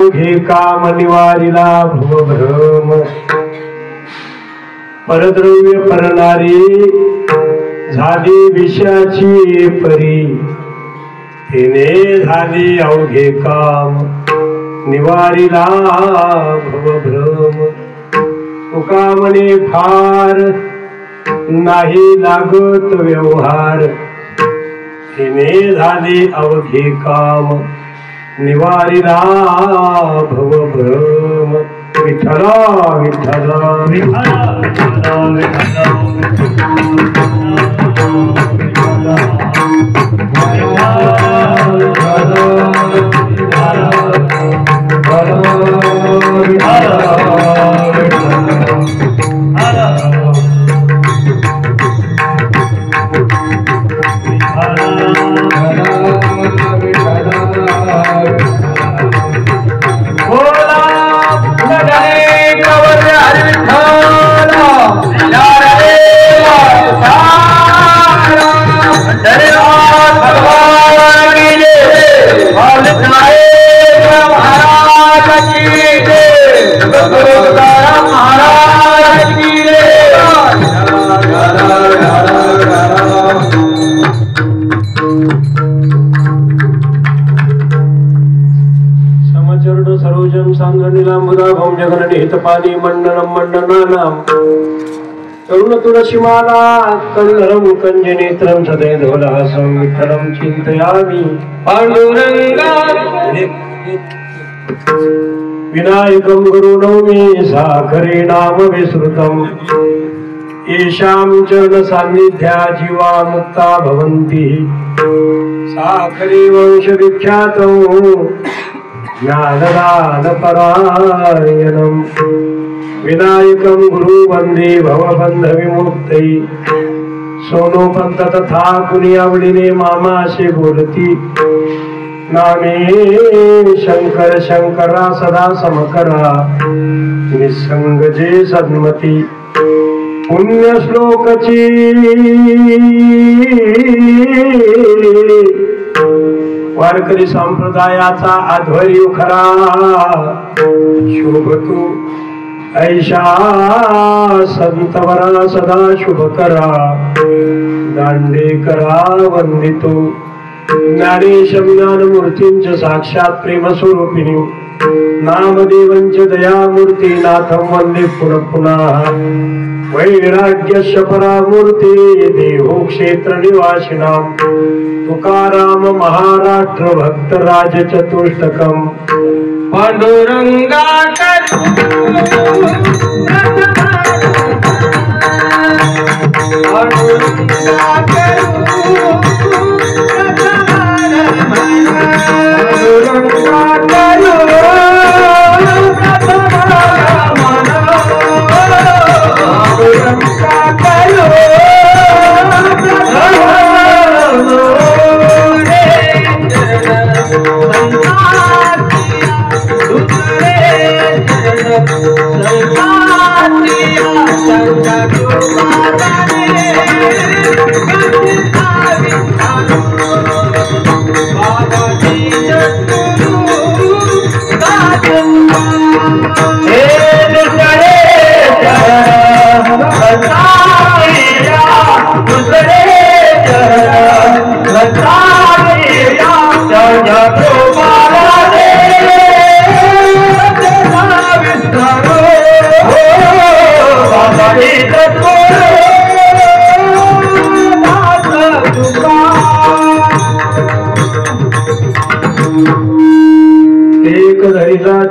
अवघे काम निवारिला भवभ्रम परद्रव्य परणारी झाली विषयाची परी तिने झाली अवघे काम निवारिला भवभ्रम तुका म्हणे फार नाही लागत व्यवहार तिने झाली अवघे काम निवारिला भवभ्रम विठ्ठला विठ्ठला विठ्ठला सरोजम सांगनीलांबुदाभं जगन्निहितपानी मंडनं मंडनानां तरुण तुलसीमाला कल्लरं कंजनेत्रं सदैधवलहासं विठ्ठलं चिन्तयामि पांडुरंगा विनायकं गुरुनौमि साखरे नाम विस्मृतम् येषां चरण सान्निध्या जीवा मुक्ता भवन्ति साखरे वंश विख्यातम् ज्ञानदान परायणं विनायकं गुरु वंदे भवबंध विमुक्तै सोनोपंत तथा कुणी आवडीने मामाशी बोलती नामे शंकर शंकरा सदा समकरा निसंग जे सन्मती पुण्य श्लोकची वारकरी संप्रदायाचा आध्वर्य खरा शोभतू ऐशा संतवरा सदा शुभ करा दांडे करा वंदितो ज्ञानेश ज्ञानमूर्तींच साक्षात प्रेम स्वरूपिणी नामदेवंच दयामूर्ती नाथं वंदे पुनः पुनः वैराग्यस्य परामूर्ती देहो क्षेत्र निवासिनां तुकाराम महाराष्ट्र भक्त राज चतुष्टकम पांडुरंगा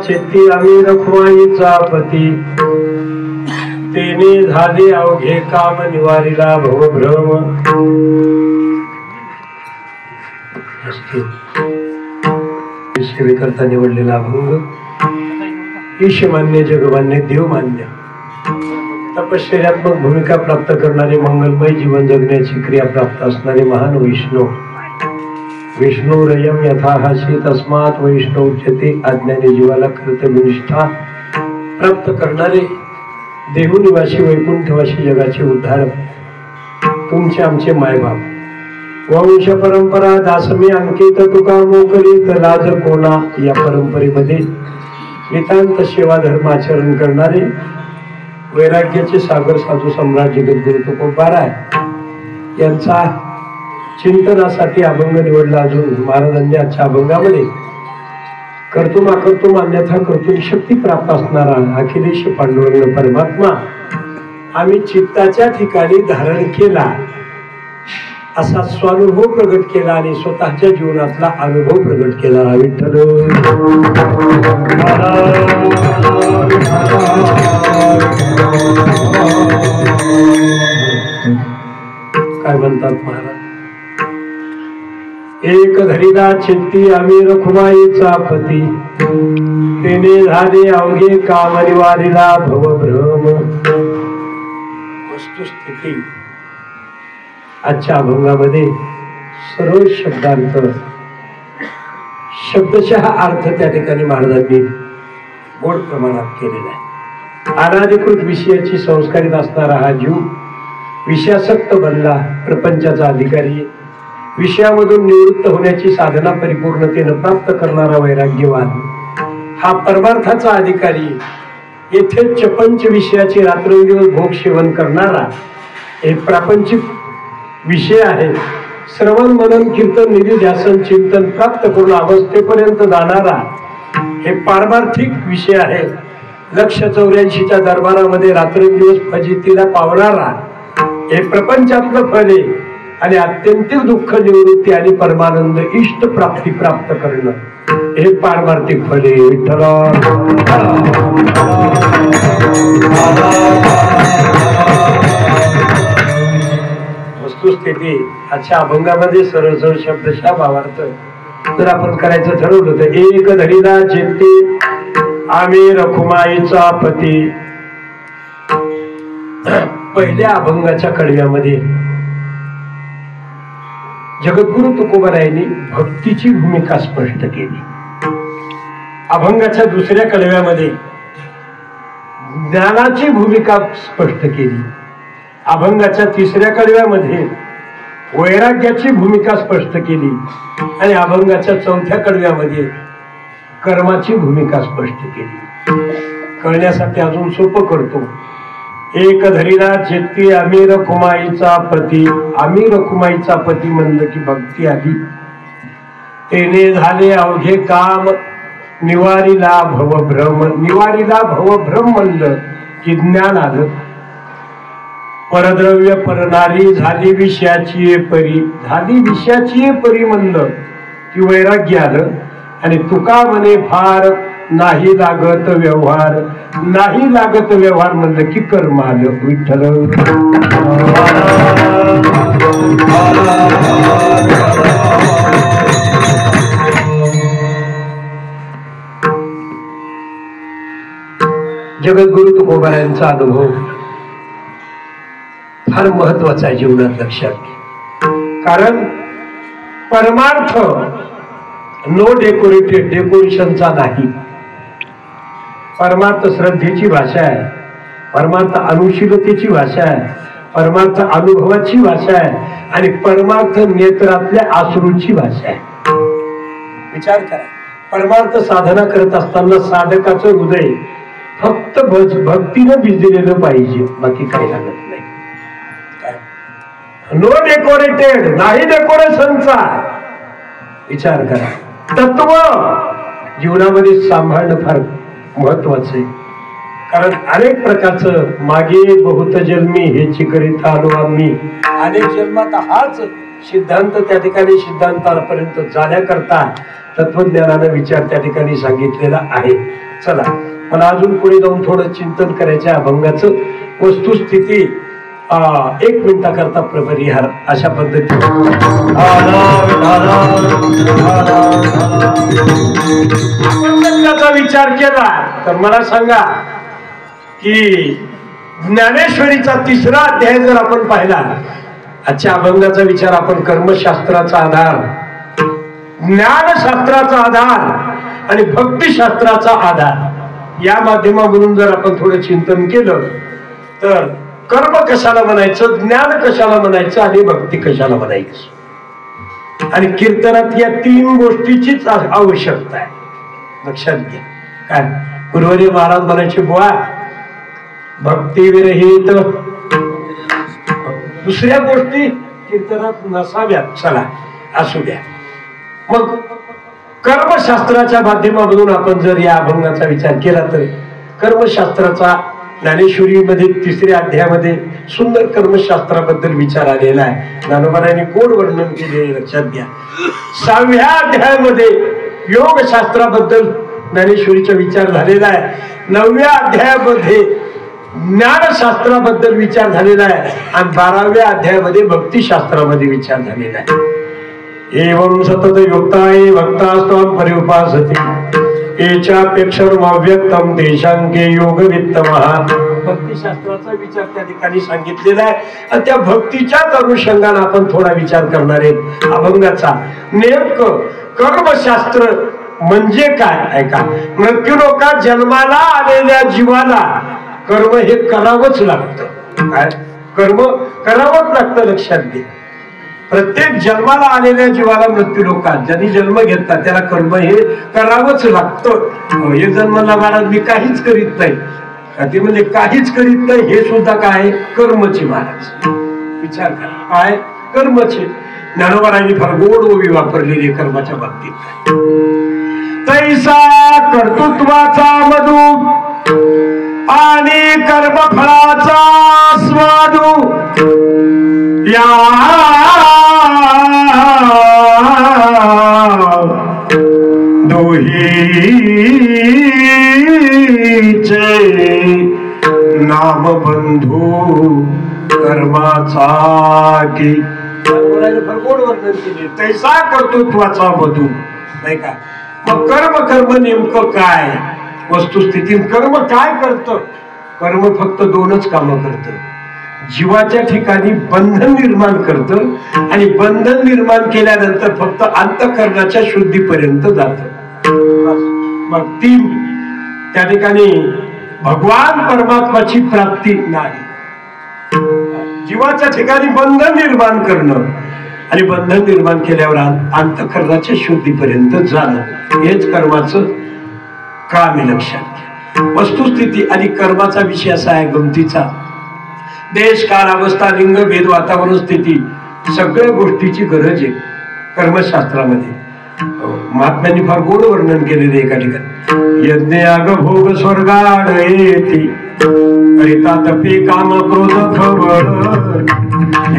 चित्ती आम्ही रखुमाईचा पती तेने झाले अवघे काम निवारिला भवभ्रम सेवेकरता निवडलेला अभंग ईशमान्य जगमान्य देवमान्य तपश्चर्यात्मक भूमिका प्राप्त करणारे मंगलमय जीवन जगण्याची क्रिया प्राप्त असणारे महान विष्णू विष्णुरयं यथाहासी तस्मात् वैष्णव उच्यते अज्ञानी जीवाला कर्तव्यनिष्ठा प्राप्त करणारे देहनिवासी वैकुंठवासी जगाचे उद्धारक तुमचे आमचे मायबाप वंश परंपरा दासमी अंकित तुका मोकलीत लाज कोणा या परंपरेमध्ये नितांत सेवा धर्म आचरण करणारे वैराग्याचे सागर साधू सम्राट जगद्गुरु तुकोबाराय यांचा चिंतनासाठी अभंग निवडला। अजून महाराजांनी आजच्या अभंगामध्ये कर्तुम अकर्तुम अन्यथा कर्तुम शक्ती प्राप्त असणारा अखिलेश पांडुरंग परमात्मा आम्ही चित्ताच्या ठिकाणी धारण केला असा स्वानुभव प्रगट केला आणि स्वतःच्या जीवनातला अनुभव प्रगट केला। विठ्ठल काय म्हणतात महाराज, एक धरीला चित्ती आम्ही रखुमाईचा पती, तेने झाले अवघे काम निवारिला भवभ्रम। वस्तुस्थिती आजच्या अभंगामध्ये सर्व शब्दांत शब्दशः अर्थ त्या ठिकाणी महाराजांनी मोठ प्रमाणात केलेला आहे। अनाधिकृत विषयाची संस्कारित असणारा हा जीव विषयासक्त बनला, प्रपंचाचा अधिकारी, विषयामधून निवृत्त होण्याची साधना परिपूर्णतेने प्राप्त करणारा वैराग्यवान, हा परमार्थाचा अधिकारी, येथे पंच विषयाची रात्रंदिवस भोग सेवन करणारा हे प्रापंचिक विषय आहे। श्रवण मनन कीर्तन निधी ध्यासन चिंतन प्राप्त करून अवस्थेपर्यंत जाणारा हे पारमार्थिक विषय आहे। लक्ष 84च्या दरबारामध्ये रात्रंदिवस फजितीला पावणारा हे प्रपंचातलं फल आहे आणि आत्यंतिक दुःख निवृत्ती आणि परमानंद इष्ट प्राप्ती प्राप्त करणं हे पारमार्थिक फल आहे। विठ्ठल वस्तुस्थिती आजच्या अभंगामध्ये सरळ सरळ शब्दशः भावार्थ जर आपण करायचं ठरवलं तर एक धरीला चित्ती आम्ही रखुमाईचा पती। पहिल्या अभंगाच्या कडव्यामध्ये जगद्गुरु तुकोबारायांनी भक्तीची भूमिका स्पष्ट केली। अभंगाच्या दुसऱ्या कडव्यामध्ये ज्ञानाची भूमिका स्पष्ट केली। अभंगाच्या तिसऱ्या कडव्यामध्ये वैराग्याची भूमिका स्पष्ट केली आणि अभंगाच्या चौथ्या कडव्यामध्ये कर्माची भूमिका स्पष्ट केली। कळण्यासाठी अजून सोपं करतो। एक धरीला चित्ती आम्ही रखुमाईचा पती, आम्ही रखुमाईचा पती म्हणलं की भक्ती आली, तेने झाले अवघे काम निवारीला भवभ्रम, निवारीला भवभ्रम म्हणलं की ज्ञान आलं। परद्रव्य परनारी झाली विषयाची परी, झाली विषयाची परी म्हणलं की वैराग्य आलं आणि तुका म्हणे फार नाही लागत व्यवहार, नाही लागत व्यवहार म्हणलं की कर्म आलं। विठ्ठल जगद्गुरु तुकोबारायांचा अनुभव फार महत्वाचा आहे जीवनात, लक्षात घ्या। कारण परमार्थ नो डेकोरेटेड, डेकोरेशनचा नाही। परमार्थ श्रद्धेची भाषा आहे, परमार्थ अनुशीलतेची भाषा आहे, परमार्थ अनुभवाची भाषा आहे आणि परमार्थ नेत्रातल्या अश्रूची भाषा आहे। विचार करा, परमार्थ साधना करत असताना साधकाचं हृदय फक्त भक्तीनं भिजलेलं पाहिजे, बाकी काही लागत नाही। नो डेकोरेटेड, नाही डेकोरेशनचा। विचार करा, तत्व जीवनामध्ये सांभाळणं फार महत्वाचं आहे। कारण अनेक प्रकारचं मागे बहुत जन्मी हेची करीत आलो आम्ही, अनेक जन्मात हाच सिद्धांत त्या ठिकाणी सिद्धांतापर्यंत जाण्याकरता तत्वज्ञानाने विचार त्या ठिकाणी सांगितलेला आहे। चला, मला अजून पुढे जाऊन थोडं चिंतन करायचं अभंगाचं। वस्तुस्थिती 1 मिनिटाकरता प्रपरिहार अशा पद्धतीने विचार केला तर मला सांगा की ज्ञानेश्वरीचा 3रा अध्याय जर आपण पाहिला, आजच्या अभंगाचा विचार आपण कर्मशास्त्राचा आधार, ज्ञानशास्त्राचा आधार आणि भक्तिशास्त्राचा आधार या माध्यमावरून जर आपण थोडं चिंतन केलं तर कर्म कशाला म्हणायचं, ज्ञान कशाला म्हणायचं आणि भक्ती कशाला म्हणायचं, आणि कीर्तनात या 3 गोष्टीचीच आवश्यकता आहे। लक्षात घ्या, काय गुरुवर्य महाराज म्हणायचे, बुवा भक्ती विरहित दुसऱ्या गोष्टी कीर्तनात नसाव्यात, चला असू द्या. मग कर्मशास्त्राच्या माध्यमामधून आपण जर या अभंगाचा विचार केला तर कर्मशास्त्राचा ज्ञानेश्वरीमध्ये 3ऱ्या अध्यायामध्ये सुंदर कर्मशास्त्राबद्दल विचार आलेला आहे. ज्ञानोबांनी गोड वर्णन केले, लक्षात घ्या. 6व्या अध्यायामध्ये योगशास्त्राबद्दल ज्ञानेश्वरीचा विचार झालेला आहे. 9व्या अध्यायामध्ये ज्ञानशास्त्राबद्दल विचार झालेला आहे आणि 12व्या अध्यायामध्ये भक्तिशास्त्रामध्ये विचार झालेला आहे. एवं सतत युक्ताये भक्तास्त्वं पर्युपासते एचापेक्षरम अव्यक्तम देशांके योग वित्तमः. भक्तिशास्त्राचा विचार त्या ठिकाणी सांगितलेला आहे आणि त्या भक्तीच्याच अनुषंगाने आपण थोडा विचार करणार आहेत अभंगाचा. नेमकं कर्मशास्त्र म्हणजे काय ऐका. मृत्यूलोकात जन्माला आलेल्या जीवाला कर्म हे करावंच लागतं. काय कर्म करावंच लागतं, लक्षात घे. प्रत्येक जन्माला आलेल्या जीवाला मृत्यूलोकात ज्यांनी जन्म घेतला त्याला कर्म हे करावंच लागतं. एक जण म्हणला, महाराज मी काहीच करीत नाही. ते म्हणजे काहीच करीत नाही हे सुद्धा काय कर्मचे. महाराज विचार करा, काय कर्मचे. ज्ञानोबांनी फार गोड ओवी वापरलेली कर्माच्या बाबतीत. तैसा कर्तृत्वाचा मधु आणि कर्मफळाचा स्वादू या दोहीचे नाम बंधू कर्माचा की. गोड वर्णन केले. तैसा कर्तृत्वाचा मधू, नाही का. मग कर्म नेमकं काय. वस्तुस्थितीत कर्म काय करतं. कर्म फक्त 2च कामं करतं. जीवाच्या ठिकाणी बंधन निर्माण करतं आणि बंधन निर्माण केल्यानंतर फक्त अंतःकरणाच्या शुद्धीपर्यंत जातं. मग ती त्या ठिकाणी भगवान परमात्माची प्राप्ती नाही. जीवाच्या ठिकाणी बंधन निर्माण करणं आणि बंधन निर्माण केल्यावर अंतःकरणाच्या शुद्धीपर्यंत जाणं हेच कर्माचं काम आहे, लक्षात घ्या. वस्तुस्थिती आणि कर्माचा विषय असा आहे गमतीचा. देश काळ अवस्था लिंग भेद वातावरण स्थिती सगळ्या गोष्टीची गरज आहे कर्मशास्त्रामध्ये. महात्म्यांनी फार गोड वर्णन केलेले एका ठिकाणी. यज्ञ याग भोग स्वर्गाड येती करिता तपे काम क्रोध खवळ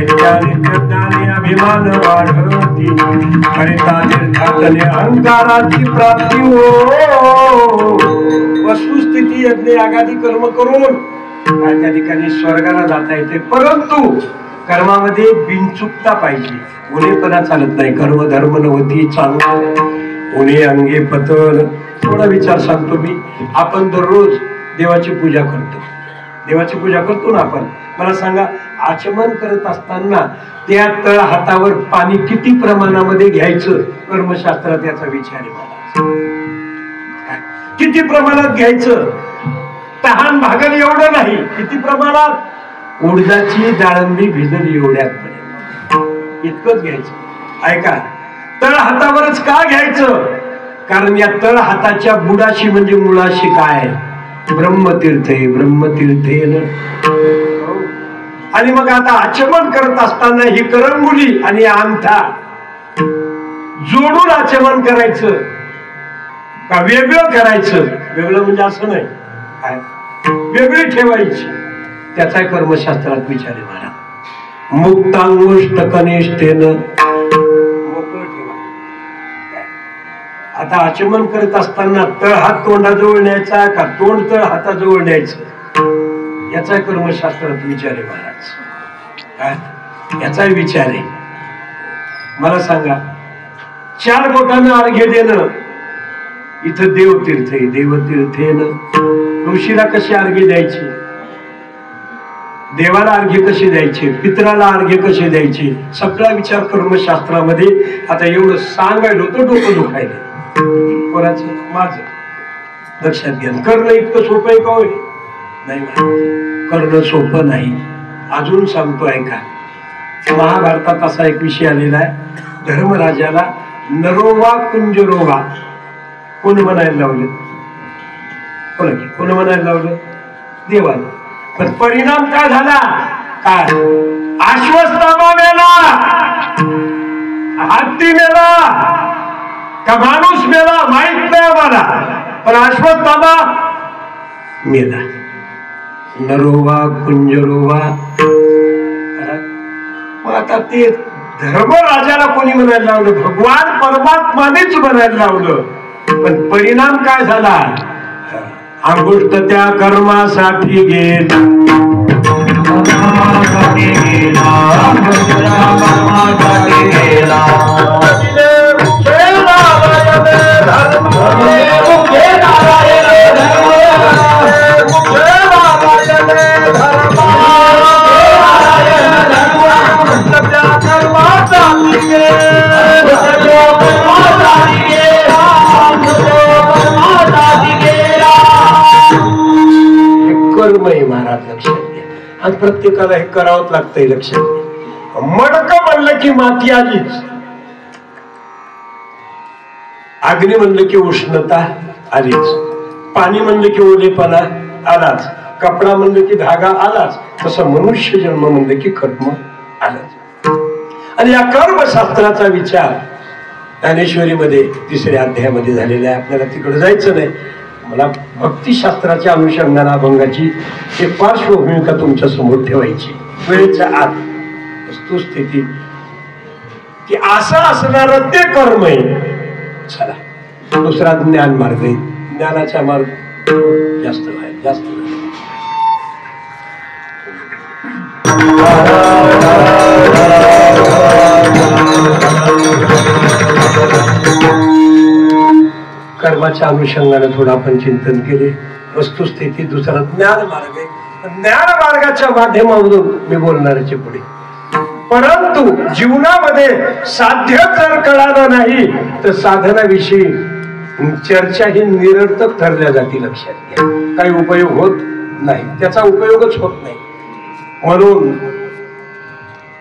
ज्ञानी अभिमान वाढती करिता निर्धातने अहंकाराची प्राप्ती हो. वस्तुस्थिती यज्ञ यागादी कर्म करून त्या ठिकाणी स्वर्गाला जाता येते, परंतु कर्मामध्ये बिनचुकता पाहिजे. उणेपणा चालत नाही. कर्म धर्म नवती चांगलं उणे अंगे पतन. थोडा विचार सांगतो मी. आपण दररोज देवाची पूजा करतो. देवाची पूजा करतो ना आपण. मला सांगा, आचमन करत असताना त्या तळ हातावर पाणी किती प्रमाणामध्ये घ्यायचं. कर्मशास्त्रात याचा विचार आहे मला. किती प्रमाणात घ्यायचं. तहान भागल एवढं नाही. किती प्रमाणात. उडदाची डाळंबी भिजल एवढ्यात इतकंच घ्यायचं. ऐका, तळ हातावरच का घ्यायचं. कारण या तळ हाताच्या बुडाशी म्हणजे मुळाशी काय ब्रह्मतीर्थ आहे. ब्रह्मतीर्थेन. आणि मग आता आचमन करत असताना ही करंगुली आणि अंगठा जोडून आचमन करायचं का वेगळं करायचं. वेगळं म्हणजे असं नाही, काय वेगळी ठेवायची. त्याचा कर्मशास्त्रात विचार आहे मला. मुक्तांगुष्ट कनिष्ठेन मोकळं ठेवा. आता आचमन करत असताना तळ हात तोंडाजवळ न्यायचा का तोंड तळ हाताजवळ न्यायचं. याचा कर्मशास्त्रात विचार आहे महाराज. काय याचा विचार आहे. मला सांगा, 4 बोटानं अर्घ्य देणं. इथं देवतीर्थ आहे. देवतीर्थेन. ऋषीला कशी अर्घ्य द्यायची. देवाला अर्घ्य कसे द्यायचे. पितराला अर्घ्य कसे द्यायचे. सगळा विचार कर्मशास्त्रामध्ये. आता एवढं सांगायला तर डोकं दुखायला. कोणाचं. माझं. लक्षात घ्या. करणं इतकं सोपं आहे का होय. नाही, करणं सोपं नाही. अजून सांगतो ऐका. महाभारतात असा एक विषय आलेला आहे. धर्मराजाला नरोवा कुंजरोवा कोण म्हणायला लावले. बोला की कोण म्हणायला लावलं? देवाला. पण परिणाम काय झाला? काय? अश्वत्थामा मेला, हत्ती मेला का माणूस मेला माहित नाही आम्हाला, पण अश्वत्थामा मेला. नरोवा कुंजरोवा. मग आता ते धर्मराजाला कोणी म्हणायला लावलं? भगवान परमात्मानेच म्हणायला लावलं. पण परिणाम काय झाला? अंगुष्ट त्या कर्मासाठी गेला, महाराज लक्षात घ्या. आणि प्रत्येकाला हे करावंच लागतंय, लक्षात घ्या. मडकं म्हणलं की माती आलीच, अग्नी म्हणलं की उष्णता आलीच, पाणी म्हणलं की ओलेपणा आलाच, कपडा म्हणलं की धागा आलाच, तसं मनुष्य जन्म म्हणलं की कर्म आलाच. आणि या कर्मशास्त्राचा विचार ज्ञानेश्वरीमध्ये 3ऱ्या अध्यायामध्ये झालेला आहे. आपल्याला तिकडे जायचं नाही. मला भक्तिशास्त्राच्या अनुषंगाने अभंगाची एक पार्श्वभूमिका तुमच्या समोर ठेवायची. वेळेच्या आत वस्तुस्थिती की असं असणारं ते कर्म आहे. चला दुसरा ज्ञान मार्ग आहे. ज्ञानाचा मार्ग जास्त आहे, जास्त कर्माच्या अनुषंगाने थोडं आपण चिंतन केले. वस्तुस्थिती दुसरा ज्ञान मार्ग आहे. ज्ञान मार्गाच्या माध्यमातून मी बोलणारचे पुढे. परंतु जीवनामध्ये साध्य जर कळालं नाही तर साधनाविषयी चर्चा ही निरर्थक ठरल्या जाते. लक्षात घ्या, काही उपयोग होत नाही, त्याचा उपयोगच होत नाही. म्हणून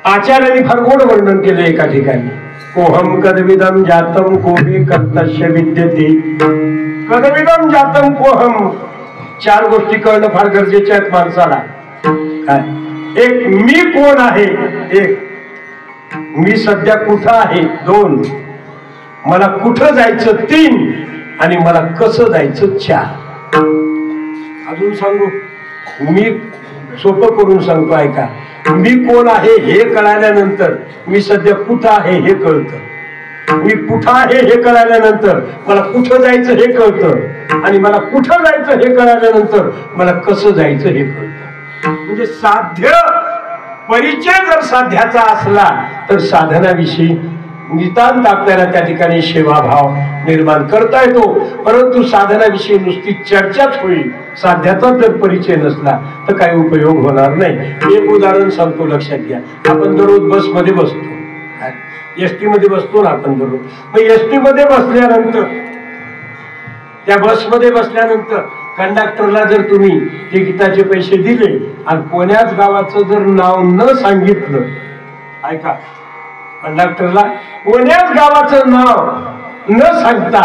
आचार्यांनी फार गोड वर्णन केले एका ठिकाणी. कोहम कदविदम जातम कोभी कर्तस्य विद्यते. कदविदम जातम कोहम. 4 गोष्टी कळणं फार गरजेचे आहेत माणसाला. काय? एक, मी कोण आहे. एक, मी सध्या कुठं आहे. 2, मला कुठं जायचं. 3, आणि मला कसं जायचं. 4. अजून सांगू? मी सोपं करून सांगतो, ऐका. मी कोण आहे हे कळाल्यानंतर मी सध्या कुठं आहे हे कळतं. मी कुठं आहे हे कळाल्यानंतर मला कुठं जायचं हे कळतं. आणि मला कुठं जायचं हे कळाल्यानंतर मला कसं जायचं हे कळतं. म्हणजे साध्य परिचय जर साध्याचा असला तर साधनाविषयी नितांत आपल्याला त्या ठिकाणी सेवाभाव निर्माण करता येतो. परंतु साधनाविषयी नुसती चर्चाच होईल, साध्याचा जर परिचय नसला तर काही उपयोग होणार नाही. एक उदाहरण सांगतो, लक्षात घ्या. आपण दररोज बसमध्ये बसतो, एसटी मध्ये बसतो ना आपण दररोज. मग एसटी मध्ये बसल्यानंतर, त्या बसमध्ये बसल्यानंतर कंडक्टरला जर तुम्ही तिकिटाचे पैसे दिले आणि कोण्याच गावाचं जर नाव न सांगितलं, ऐका, कंडक्टरला कोण्याच गावाचं नाव न सांगता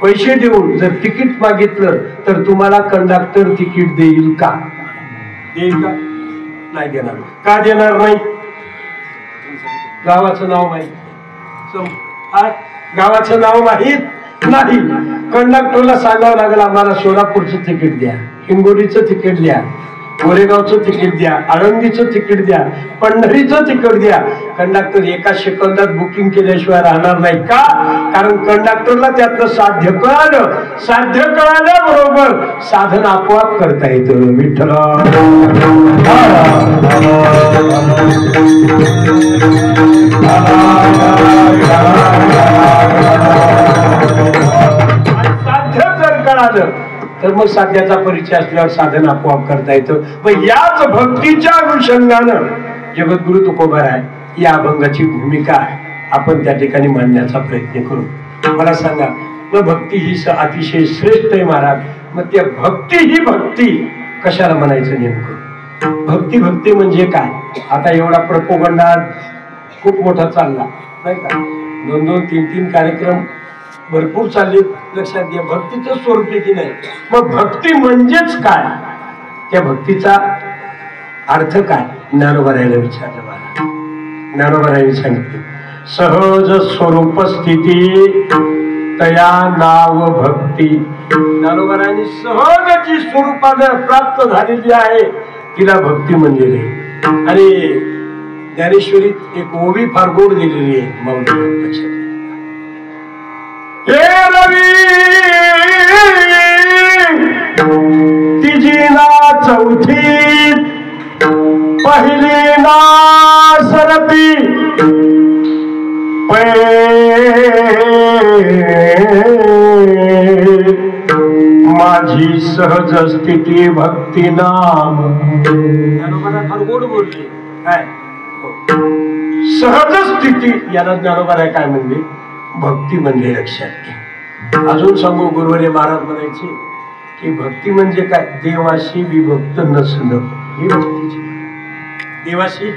पैसे देऊन जर तिकीट मागितलं तर तुम्हाला कंडक्टर तिकीट देईल का? देईल का? नाही देणार. का देणार नाही? गावाचं नाव माहित, गावाचं नाव माहित नाही. कंडक्टरला सांगावं लागलं आम्हाला सोलापूरचं तिकीट द्या, हिंगोलीचं तिकीट द्या, गोरेगावचं तिकीट द्या, आळंदीचं तिकीट द्या, पंढरीचं तिकीट द्या. कंडक्टर एका सेकंदात बुकिंग केल्याशिवाय राहणार नाही. का? कारण कंडक्टरला त्यातलं साध्य कळालं. साध्य कळाल्याबरोबर साधन आपोआप करता येतं. विठ्ठल साध्य जर कळालं तर मग साध्याचा परिचय असल्यावर साधन आपोआप करता येतं. मग याच भक्तीच्या अनुषंगानं जगद्गुरु तुकोबाराय या अभंगाची भूमिका आपण त्या ठिकाणी मांडण्याचा प्रयत्न करू. मला सांगा, मग भक्ती ही अतिशय श्रेष्ठ आहे महाराज. मग त्या भक्ती ही भक्ती कशाला म्हणायचं नेमकं? भक्ती भक्ती म्हणजे काय? आता एवढा प्रोपगंडा खूप मोठा चालला नाही का? 2-2, 3-3 कार्यक्रम भरपूर चालली, लक्षात घ्या. भक्तीचं स्वरूप आहे की नाही. मग भक्ती म्हणजेच काय, त्या भक्तीचा अर्थ काय, ज्ञानोबारायला विचारलं मला. ज्ञानोबारायने सांगितले, सहज स्वरूप स्थिती तया नाव भक्ती. ज्ञानोबारायने सहज जी स्वरूपानं प्राप्त झालेली आहे तिला भक्ती म्हणलेली आहे. आणि ज्ञानेश्वरीत एक ओवी फार गोड दिलेली आहे. मौली लक्षात, हे रवी तिजी ना चौथी पहिली ना सरती माझी सहज स्थिती भक्ती नाम. ज्ञानोबा फार गोड बोलले. काय सहज स्थिती, याला ज्ञानोबा काय म्हणले, भक्ती म्हणले. लक्षात घ्या. अजून सांगू, गुरुवारी महाराज म्हणायचे की भक्ती म्हणजे काय, देवाशी विभक्त नसणं ही भक्तीची. देवाशी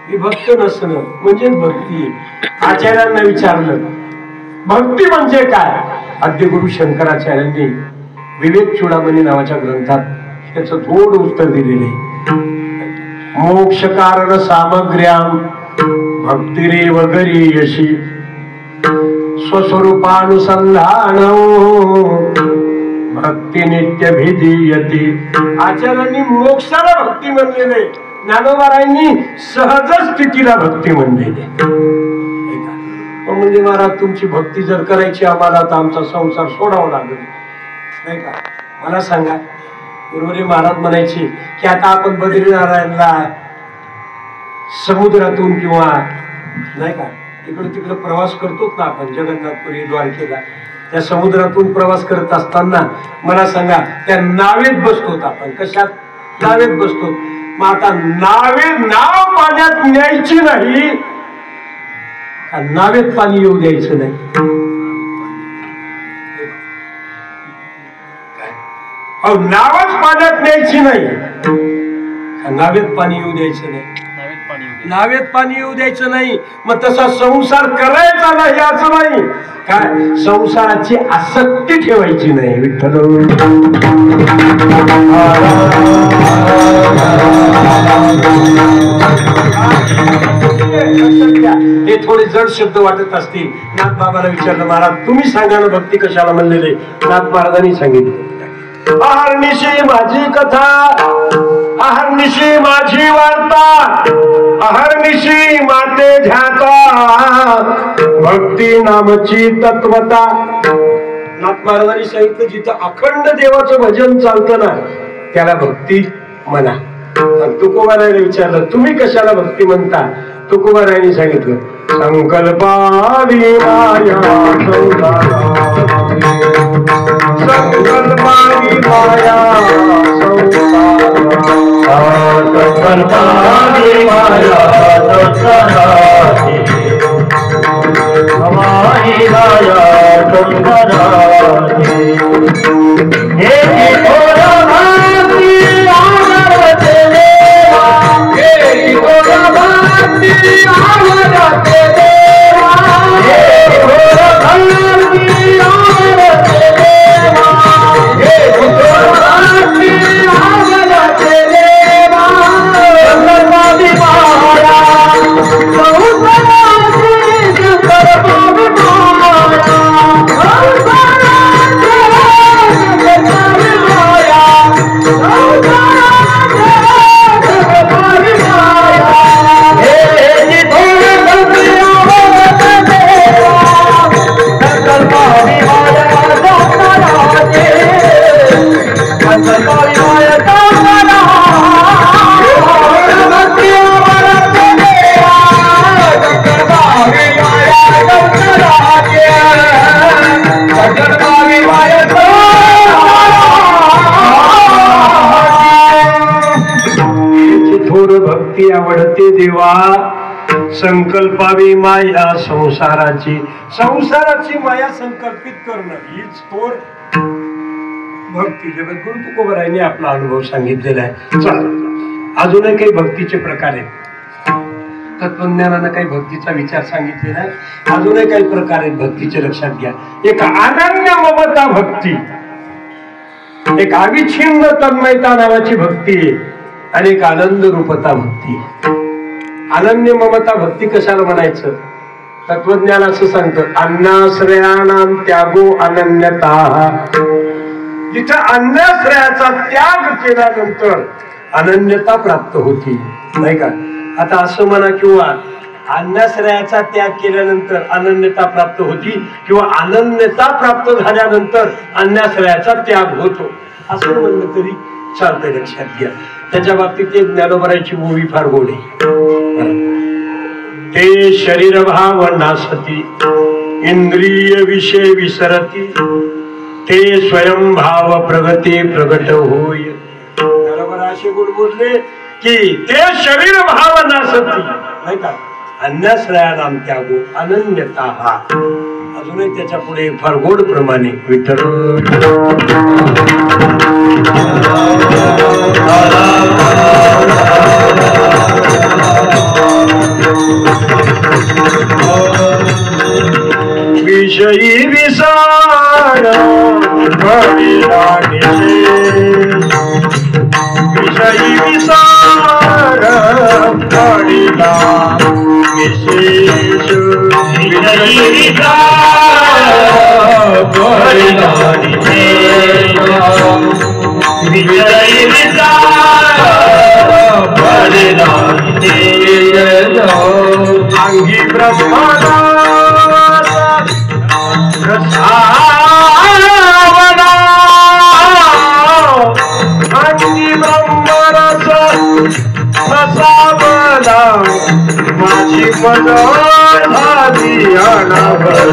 विभक्त नसणं म्हणजे भक्ती. आचार्यांना विचारलं भक्ती म्हणजे काय, आद्य गुरु शंकराचार्यांनी विवेक चूडामणी नावाच्या ग्रंथात त्याचं थोडं उत्तर दिलेले. मोक्ष कारण सामग्र्याम भक्तिरेव गरीयशी स्वस्वरूपानुसंधान भक्ती नित्य भिधीयते. आचार्यांनी मोक्षाला भक्ती म्हणलेले, ज्ञानोबारायांनी सहज स्थितीला भक्ती म्हणलेले. म्हणजे महाराज तुमची भक्ती जर करायची आम्हाला तर आमचा संसार सोडावा लागेल, नाही का. मला सांगा, गुरुवारी महाराज म्हणायचे की आता आपण बद्रीनारायणला समुद्रातून किंवा नाही का इकडे तिकडे प्रवास करतो ना आपण, जगन्नाथपुरी द्वारकेला, त्या समुद्रातून प्रवास करत असताना मला सांगा त्या नावेत बसतो आपण. कशात, नावेत बसतो. मग आता नाव पाण्यात न्यायची नाही, नावेत पाणी येऊ द्यायचं नाही. नावच पाण्यात न्यायची नाही, नावेत पाणी येऊ द्यायचं नाही. नावेत पाणी येऊ द्यायचं नाही. मग तसा संसार करायचा नाही असं नाही, काय संसाराची आसक्ती ठेवायची नाही. विठ्ठल हे थोडे जड शब्द वाटत असतील. नाथ बाबाला विचारलं, महाराज तुम्ही सांगा ना भक्ती कशाला म्हणलेले. नाथ महाराजांनी सांगितलं, अहर्निशी माझी कथा, अहर्निशी माझी वार्ता, अहर्निशी माते ध्याता भक्ती नामची तत्वता. नाथ महाराजांनी सांगितलं, जिथं अखंड देवाचं भजन चालतं ना त्याला भक्ती म्हणा. तुकोबारायला विचारलं, तुम्ही कशाला भक्ती म्हणता. तुकोबारायने सांगितलं, संकल्पादी माया संकल्पादी माया संकल्पादी माया हमारी माया भक्ती आवडते देवा. संकल्पावी माया संसाराची, संसाराची माया संकल्पित करणं हीच थोर भक्ती. जगद्गुरु तुकोबारायांनी आपला अनुभव सांगितलेला आहे. चला अजूनही काही भक्तीचे प्रकार आहेत. तत्वज्ञानानं काही भक्तीचा विचार सांगितले नाही. अजूनही काही प्रकार आहेत भक्तीचे, लक्षात घ्या. एक अनन्य ममता भक्ती, एक अविच्छिन्न तन्मयता नावाची भक्ती आणि एक आनंद रूपता भक्ती. अनन्य ममता भक्ती कशाला म्हणायचं? तत्वज्ञान असं सांगतं, अन्नाश्रयाणाम त्यागो अनन्यता. जिथं अन्नाश्रयाचा त्याग केल्यानंतर अनन्यता प्राप्त होती, नाही का? आता असं म्हणा, किंवा अन्नाश्रयाचा त्याग केल्यानंतर अनन्यता प्राप्त होती, किंवा अनन्यता प्राप्त झाल्यानंतर अन्नाश्रयाचा त्याग होतो, असं म्हणलं तरी चालतंय. लक्षात घ्या. त्याच्या बाबतीत ते ज्ञानोबराची ओवी फार गोड आहे. ते शरीर भाव नासती, इंद्रिय विषय विसरती, ते स्वयं भाव प्रगती प्रगट होय. ज्ञानोबा असे गुण बोलले की ते शरीर भाव नासती, नाही का? अन्याश्रयानाम त्यागो अनन्यता. हा अजूनही त्याच्या पुढे फार गोड प्रमाणे विठ्ठल विषयी विसार विषयी विसार पडिला विशेष विषयी विसार पडिला विषयी विसार पडिला अंगी ब्रह्मणा रसावना अंगी ब्रह्मरस रसावना माझी मन झाली अनावर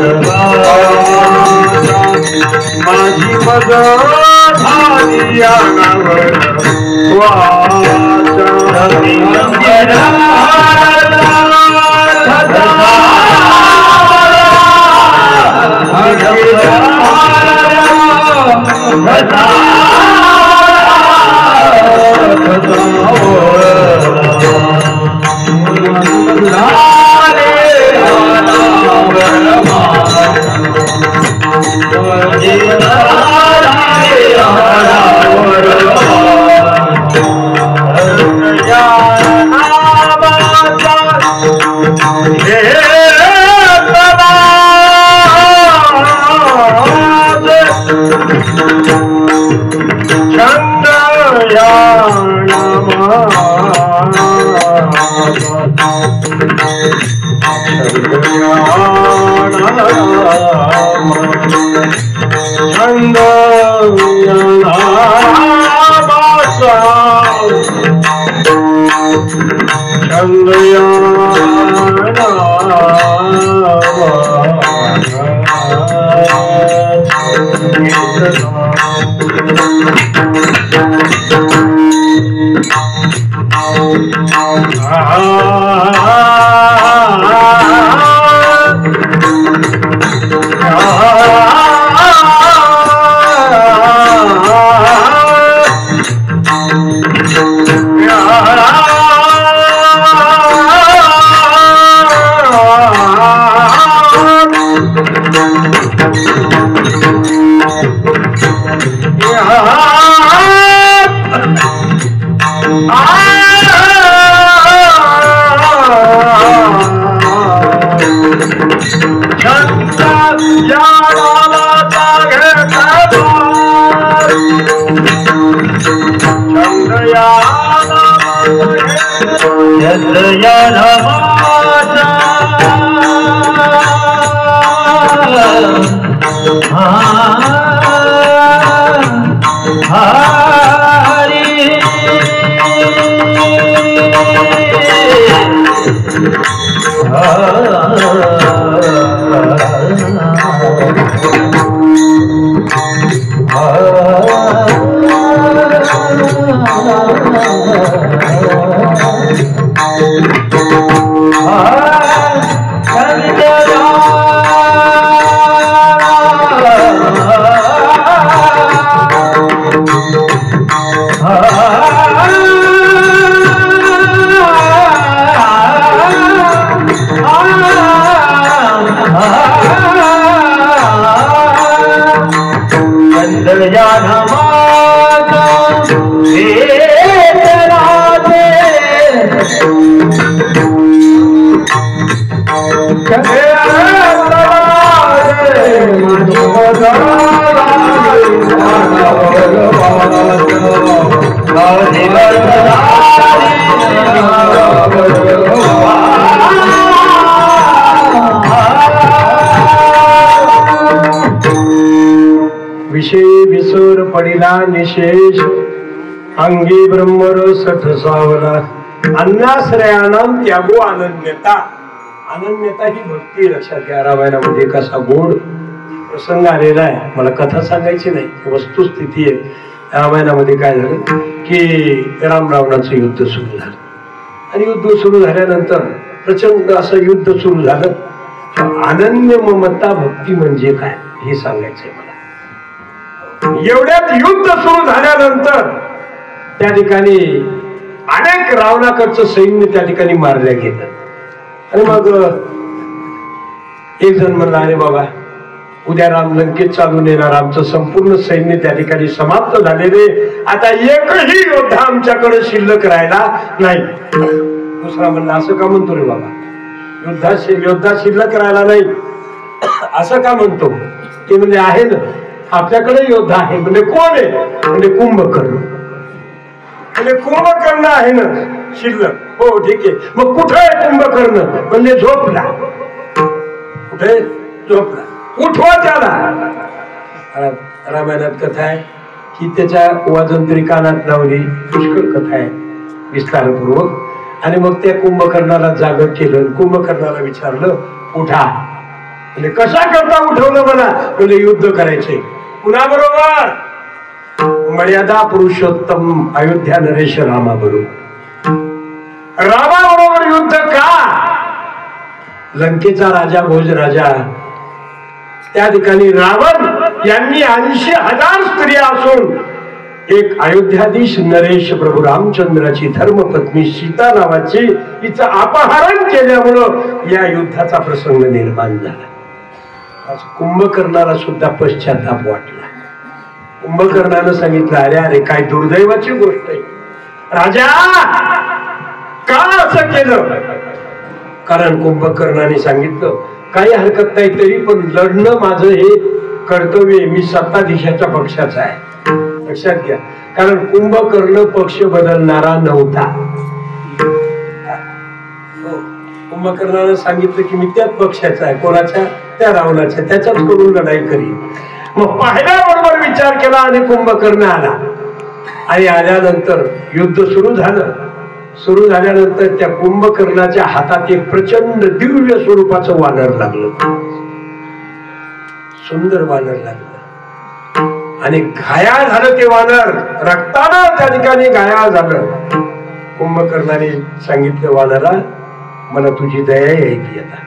माझी मन झाली अनावर विषय विसर पडिला निशेष अंगी ब्रह्मरस ठसावला अन्नाश्रयानाम त्यागो अनन्यता. अनन्यता ही भक्ती. लक्षात घ्या, रामायणामध्ये कसा गोड प्रसंग आलेला आहे. मला कथा सांगायची नाही, वस्तुस्थिती आहे. रामायणामध्ये काय झालं की राम रावणाचं युद्ध सुरू झालं आणि युद्ध सुरू झाल्यानंतर प्रचंड असं युद्ध सुरू झालं. अनन्य ममता भक्ती म्हणजे काय हे सांगायचंय मला. एवढ्यात युद्ध सुरू झाल्यानंतर त्या ठिकाणी अनेक रावणाकडचं सैन्य त्या ठिकाणी मारल्या गेलं. आणि मग एक जण म्हणला, अरे बाबा उद्या राम लंकेत चालून येणार, आमचं संपूर्ण सैन्य त्या ठिकाणी समाप्त झालेले, आता एकही योद्धा आमच्याकडे शिल्लक राहिला नाही. दुसरा म्हणला, असं का म्हणतो रे बाबा, योद्धा शिल्लक राहिला नाही असं का म्हणतो? ते म्हणजे आहे ना आपल्याकडे योद्धा आहे. म्हणजे कोण आहे? म्हणजे कुंभकर्ण. म्हणजे कुंभकर्ण आहे ना शिल्लक. हो ठीक आहे, मग कुठे आहे कुंभकर्ण? म्हणजे झोपला. कुठे? झोपला. उठवा त्याला. रामायणात कथा आहे की त्याच्या वाजंत्री कानात लावली, पुष्कळ कथा आहे विस्तारपूर्वक. आणि मग त्या कुंभकर्णाला जागं केलं. कुंभकर्णाला विचारलं, उठा. म्हणजे कशा करता उठवलं मला? म्हणजे युद्ध करायचे कुणाबरोबर? मर्यादा पुरुषोत्तम अयोध्या नरेश रामाबरोबर. रामाबरोबर युद्ध का? लंकेचा राजा भोजराजा, त्या ठिकाणी रावण यांनी 80,000 स्त्रिया असून एक अयोध्याधीश नरेश प्रभू रामचंद्राची धर्मपत्नी सीता नावाची हिचं अपहरण केल्यामुळं या युद्धाचा प्रसंग निर्माण झाला. कुंभकर्णाला सुद्धा पश्चाताप वाटला. कुंभकर्णानं सांगितलं, अरे अरे काय दुर्दैवाची गोष्ट आहे राजा, का असं केलं? कारण कुंभकर्णाने सांगितलं, काही हरकत नाही, तरी पण लढणं माझं हे कर्तव्य, मी सत्ताधीशाच्या पक्षाचा आहे. लक्षात घ्या, कारण कुंभकर्ण पक्ष बदलणारा नव्हता. कुंभकर्णाने सांगितलं की मी त्याच पक्षाचा आहे. कोणाच्या? त्या रावणाच्या. त्याच्याच करून लढाई करीन. मग पाहिल्याबरोबर विचार केला आणि कुंभकर्ण आला. आणि आल्यानंतर युद्ध सुरू झालं. सुरू झाल्यानंतर त्या कुंभकर्णाच्या हातात एक प्रचंड दिव्य स्वरूपाचं वानर लागलं. सुंदर वानर लागलं आणि घायाळ झालं ते वानर. रक्तानं त्या ठिकाणी घायाळ झालं. कुंभकर्णाने सांगितलं वानरा, मला तुझी दया यायची आता,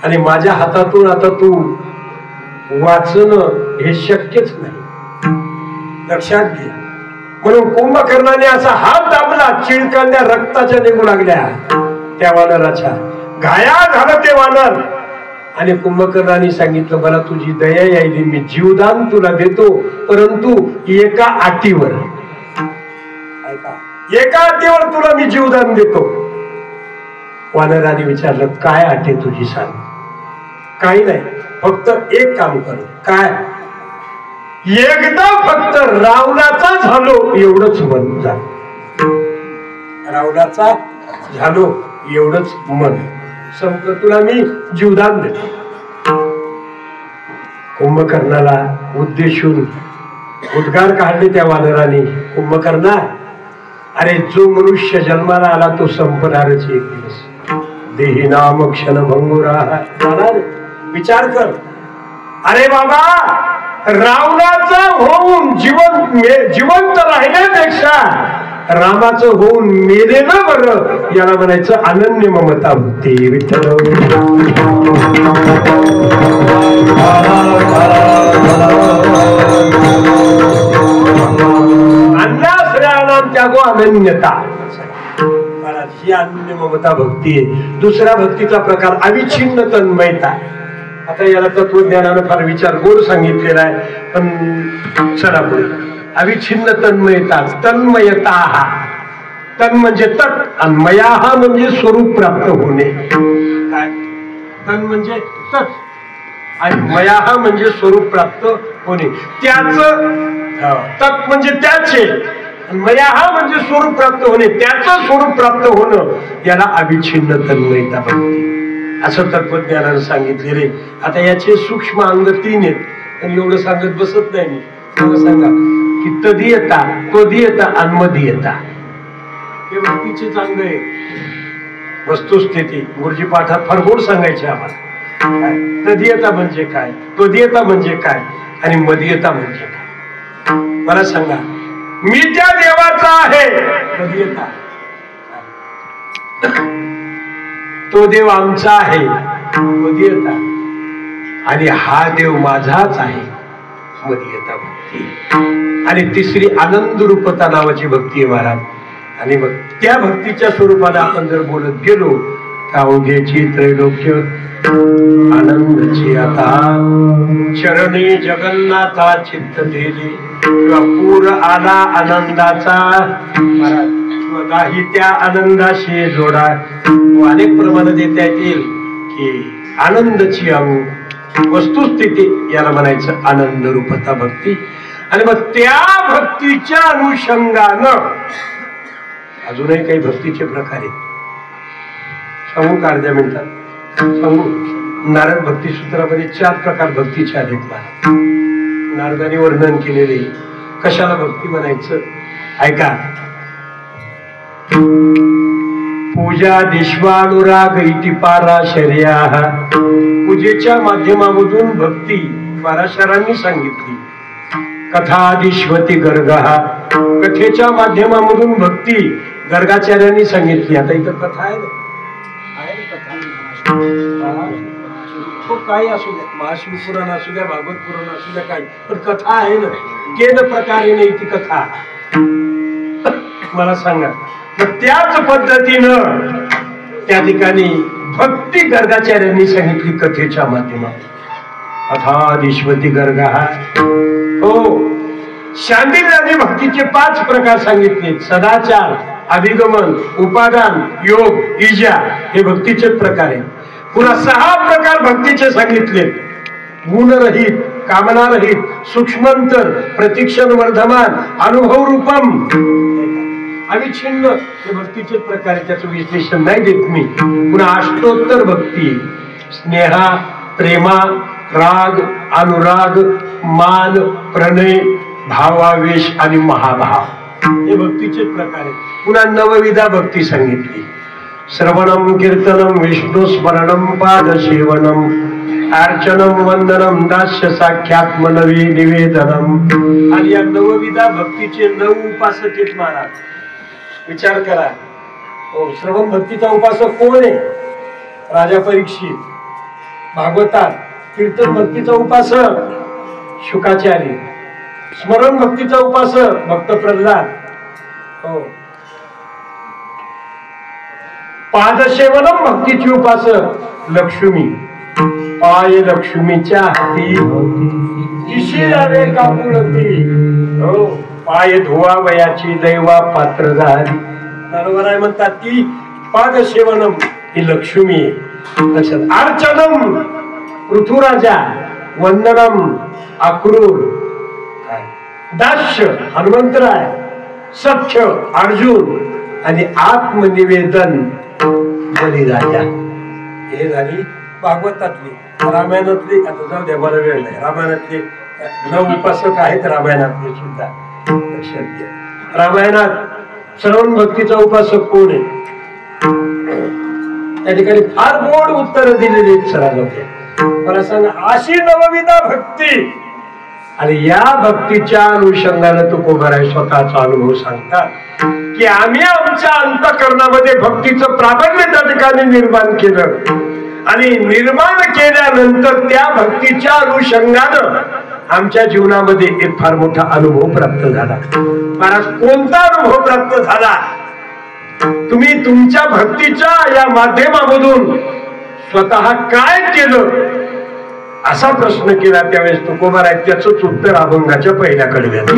आणि माझ्या हातातून आता तू वाचणं हे शक्यच नाही. लक्षात घे. म्हणून कुंभकर्णाने असा हात दाबला, चिळकांड्या रक्ताच्या निघू लागल्या त्या वानराच्या. घायाळ झालं ते वानर. आणि कुंभकर्णाने सांगितलं, मला तुझी दया यायली, मी जीवदान तुला देतो, परंतु एका अटीवर. एका अटीवर तुला मी जीवदान देतो. वानराने विचारलं, काय अट आहे तुझी, सांग. काही नाही, फक्त एक काम कर. काय? एकदा फक्त रावणाचा झालो एवढंच मन झालं. रावणाचा झालो एवढंच मन संपलं, तुला मी जीवदान देतो. कुंभकर्णाला उद्देशून उद्गार काढले त्या वानराने. कुंभकर्णा, अरे जो मनुष्य जन्माला आला तो संपणारच एक दिवस. देही नाम क्षण भंगुरा जाणार. विचार कर. अरे बाबा, रावणाचा होऊन जिवंत राहिल्यापेक्षा रामाचं होऊन मेलेलं बरं. याला म्हणायचं अनन्य ममता भक्ती. विठ्ठल अन्नाश्रयाणाम त्यागो अनन्यता. ही अनन्य ममता भक्ती आहे. दुसऱ्या भक्तीचा प्रकार अविच्छिन्न तन्मयता. आता याला तत्वज्ञानानं फार विचार गोड सांगितलेला आहे, पण चला पुढे. अविच्छिन्न तन्मयता. तन्मयता हा तन म्हणजे तत् आणि मया हा म्हणजे स्वरूप प्राप्त होणे. काय तन म्हणजे तत् आणि मया हा म्हणजे स्वरूप प्राप्त होणे. त्याच तत् म्हणजे त्याचे आणि मया हा म्हणजे स्वरूप प्राप्त होणे. त्याचं स्वरूप प्राप्त होणं याला अविच्छिन्न तन्मयता भक्ती असं तत्वज्ञानानं सांगितलेले. आता याचे सूक्ष्म अंग 3 आहेत, पण एवढं सांगत बसत नाही मी. मला सांगा की तदीयता, त्वदीयता आणि मदीयता हे भक्तीचेच अंग आहे. वस्तुस्थिती गुरुजी पाठात फार गोड सांगायचे आम्हाला. तदीयता म्हणजे काय, त्वदीयता म्हणजे काय आणि मदीयता म्हणजे काय. मला सांगा, मी त्या देवाचा आहे तदीयता, तो देव आमचा आहे मदीयता, आणि हा देव माझाच आहे मदीयता भक्ती. आणि तिसरी आनंद रूपता नावाची भक्ती आहे महाराज. आणि मग त्या भक्तीच्या स्वरूपाला आपण जर बोलत गेलो तर अवघेची त्रैलोक्य आनंदची आता चरणी जगन्नाथा चित्त दिली. किंवा पूर आला आनंदाचा महाराज, नाही त्या आनंदाशी जोडा. अनेक प्रमाण देता येतील की आनंदची अंग वस्तुस्थिती याला म्हणायचं आनंद रूपता भक्ती. आणि मग त्या भक्तीच्या अनुषंगानं अजूनही काही भक्तीचे प्रकार आहेत. सांगू का अर्ध्या मिनिटात सांगू. नारद भक्ती सूत्रामध्ये 4 प्रकार भक्तीचे आहेत महाराज. नारदाने वर्णन केलेले. कशाला भक्ती म्हणायचं ऐका. पूजा दिश्वानुराग इति पाराशर्या. पूजेच्या माध्यमामधून भक्ती पाराशरांनी सांगितली. कथादिश्वती गर्गहा, कथेच्या माध्यमामधून भक्ती गर्गाचार्यांनी सांगितली. आता इथं कथा आहे ना, तो काही असू द्या, महाशिवपुराण असू द्या, भागवत पुराण असू द्या, काही पण कथा आहे ना. केन प्रकारे नाही ती कथा. मला सांगा, त्याच पद्धतीनं त्या ठिकाणी भक्ती गर्गाचार्यांनी सांगितली कथेच्या माध्यमातून. कथादिश्वती गर्गहा. हो, शांडिल्यांनी भक्तीचे 5 प्रकार सांगितले. सदाचार, अभिगमन, उपादान, योग, ईजा हे भक्तीचे प्रकार आहेत. पुन्हा 6 प्रकार भक्तीचे सांगितले. गुणरहित, कामनारहित, सूक्ष्मंतर, प्रतीक्षण वर्धमान, अनुभव रूपम, अविच्छिन्न हे भक्तीचे प्रकार. त्याचं विश्लेषण नाही देत मी. पुन्हा अष्टोत्तर भक्ती, स्नेहा, प्रेमा, राग, अनुराग, मान, प्रणय, भावावेश आणि महाभाव हे भक्तीचे प्रकार आहेत. पुन्हा 9विधा भक्ती सांगितली. श्रवणम, कीर्तनम, विष्णू स्मरणम, पादसेवनम, अर्चनम, वंदनम, दास्य साख्यात्मनवी निवेदनम. आणि या 9विधा भक्तीचे 9 उपासक आहेत महाराज. विचार करा. हो, श्रवण भक्तीचा उपासक कोण आहे? राजा परीक्षित. भागवतात कीर्तन भक्तीचा उपासक शुकाचार्य. स्मरण भक्तीचा उपासक भक्त प्रल्हाद. हो, पादसेवनम भक्तीची उपासक लक्ष्मी. पाय लक्ष्मीच्या हाती किशी लावे कापुरती. हो, पाय धुवावयाची दैवा पात्र झाली. नरवराय म्हणतात की पादसेवनम ही लक्ष्मी. लक्षात. अर्चनम पृथुराजा, वंदनम अक्रूर, दास्य हनुमंतराय, सख्य अर्जुन आणि आत्मनिवेदन बलिराजा. हे झाली भागवतातली. रामायणातली आता जाऊ द्या, मला वेळ नाही. रामायणातले 9 उपासक आहेत. रामायणातले सुद्धा लक्षात घ्या. रामायणात श्रवण भक्तीचा उपासक कोण आहे? त्या ठिकाणी फार गोड उत्तर दिलेली आहेत. मला सांगा, अशी 9विधा भक्ती. आणि या भक्तीच्या अनुषंगाने तुकोबाराय स्वतःचा अनुभव सांगतात की आम्ही आमच्या अंतःकरणामध्ये भक्तीचं प्राबल्य त्या ठिकाणी निर्माण केलं. आणि निर्माण केल्यानंतर त्या भक्तीच्या अनुषंगानं आमच्या जीवनामध्ये एक फार मोठा अनुभव प्राप्त झाला. महाराज, कोणता अनुभव प्राप्त झाला? तुम्ही तुमच्या भक्तीच्या या माध्यमामधून स्वतः काय केलं असा प्रश्न केला त्यावेळेस तुकोबाराय त्याचंच उत्तर अभंगाच्या पहिल्या कडव्यात.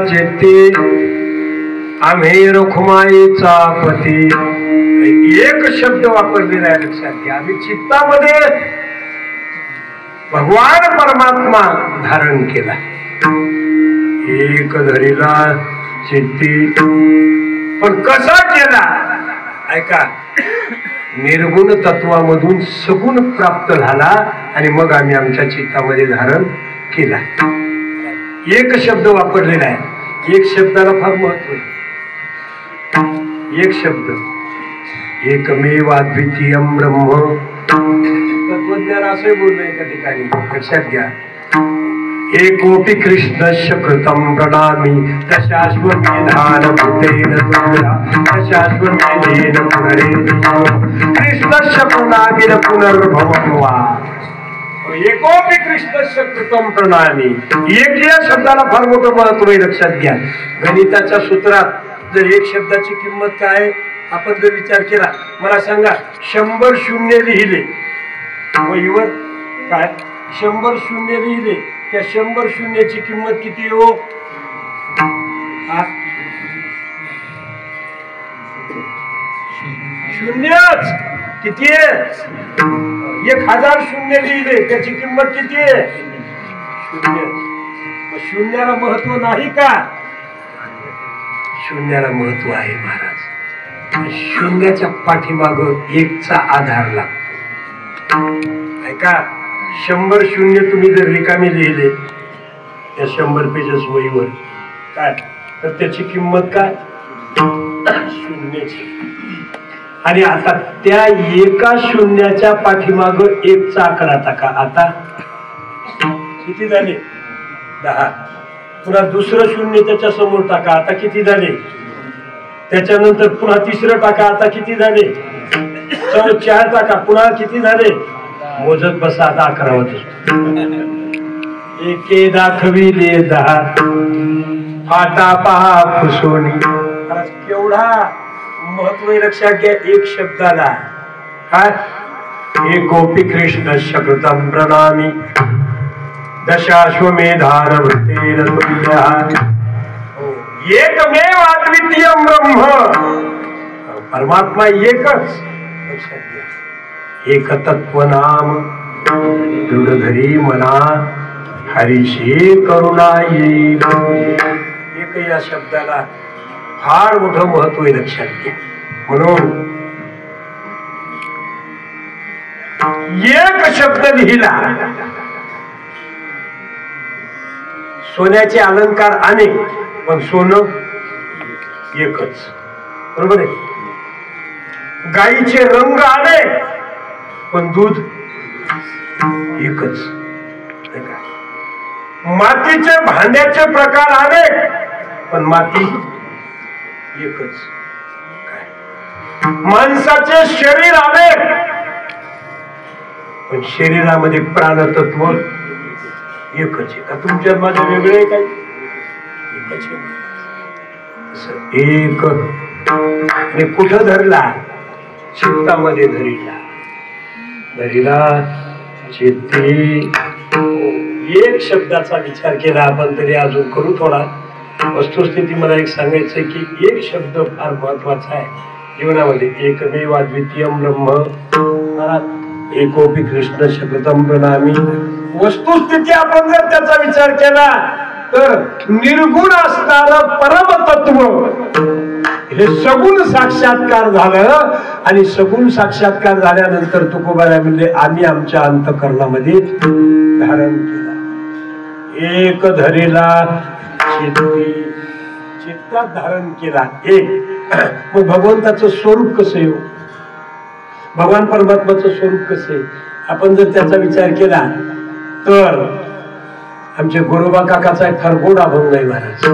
चेते आम्ही रखुमाईचा पती. एक शब्द वापरलेला आहे, लक्षात घ्या. आम्ही चित्तामध्ये भगवान परमात्मा धारण केला. एक धरीला चित्ती, पण कसा केला ऐका. निर्गुण तत्वामधून सगुण प्राप्त झाला आणि मग आम्ही आमच्या चित्तामध्ये धारण केला. एक शब्द वापरलेला आहे. एक शब्दाला फार महत्व आहे. एक शब्द एकमेव अद्वितीयम ब्रह्म. तत्वज्ञान असं बोललंय एका ठिकाणी, लक्षात घ्या. एकोपि कृष्णस्य कृतं प्रणामी दशाश्वमेधान भूतेन तुभ्या दशाश्वमेधेन पुनरेति कृष्णस्य प्रणामीन पुनर्भवं वा. एकोपि कृष्णस्य कृतं प्रणामी. एक या शब्दाला फार मोठं महत्व आहे, लक्षात घ्या. गणिताच्या सूत्रात जर एक शब्दाची किंमत काय आपण जर विचार केला, मला सांगा 100 शून्य लिहिले वहीवर, काय 100 शून्य लिहिले, त्या 100 शून्याची किंमत किती हो? शून्यच. किती आहे? 1000 शून्य लिहिले, त्याची किंमत किती आहे? शून्य. शून्याला महत्व नाही का? शून्याला महत्व आहे महाराज. शून्याच्या पाठीमाग एकचा आधार लागतो. ऐका, 100 शून्य तुम्ही जर रिकामी लिहिले त्या 100 पेजेस वहीवर, काय तर त्याची किंमत काय? शून्याची. आणि आता त्या एका शून्याच्या पाठीमाग एकचा आकडा टाका. आता किती झाले? 10. पुन्हा दुसरं शून्य त्याच्या समोर टाका. आता किती झाले? त्याच्यानंतर पुन्हा तिसरं टाका. आता किती झाले? 4 टाका. पुन्हा किती झाले? मोजत बसा. आता 11 होत. एके दाखविले 10 फाटा पहा फुसोनी. केवढा महत्व लक्षात घ्या एक शब्दाला. काय? एकोपि कृष्णस्य कृतं प्रणामी दशाश्वमेधान भूतेन तुभ्या एकमेव अद्वितीयम ब्रह्म. परमात्मा एकच, लक्षात घ्या. एकतत्व नाम दृढ धरी मना हरीशी करुणा येईल. एक या शब्दाला फार मोठं महत्व आहे, लक्षात घ्या. म्हणून एक शब्द लिहिला. सोन्याचे अलंकार अनेक पण सोनं एकच. बरोबर आहे. गाईचे रंग अनेक पण दूध एकच. मातीचे भांड्याचे प्रकार अनेक पण माती एकच. माणसाचे शरीर अनेक पण शरीरामध्ये प्राणतत्व एकच आहे. का तुमच्यात माझे वेगळे आहे? काही एकच आहे. एक आणि कुठं धरला? चित्तामध्ये धरिला. धरिला चित्ती. एक शब्दाचा विचार केला आपण तरी अजून करू थोडा. वस्तुस्थिती मला एक सांगायचं की एक शब्द फार महत्वाचा आहे जीवनामध्ये. एकमेव अद्वितीयम ब्रह्म एकोपी कृष्ण शपथम प्रणामी. वस्तुस्थिती आपण जर त्याचा विचार केला तर निर्गुण असणारं परमतत्व हे सगुण साक्षात्कार झालं. आणि सगुण साक्षात्कार झाल्यानंतर तुकोबाला म्हणजे आम्ही आमच्या अंतःकरणामध्ये धारण केला. एक धरेला चित्ती. चित्तात धारण केला एक. मग भगवंताचं स्वरूप कसं येऊ? भगवान परमात्माचं स्वरूप कसं आहे? आपण जर त्याचा विचार केला तर आमचे गोरोबा काकाचा एक फार गोड अभंग आहे महाराज.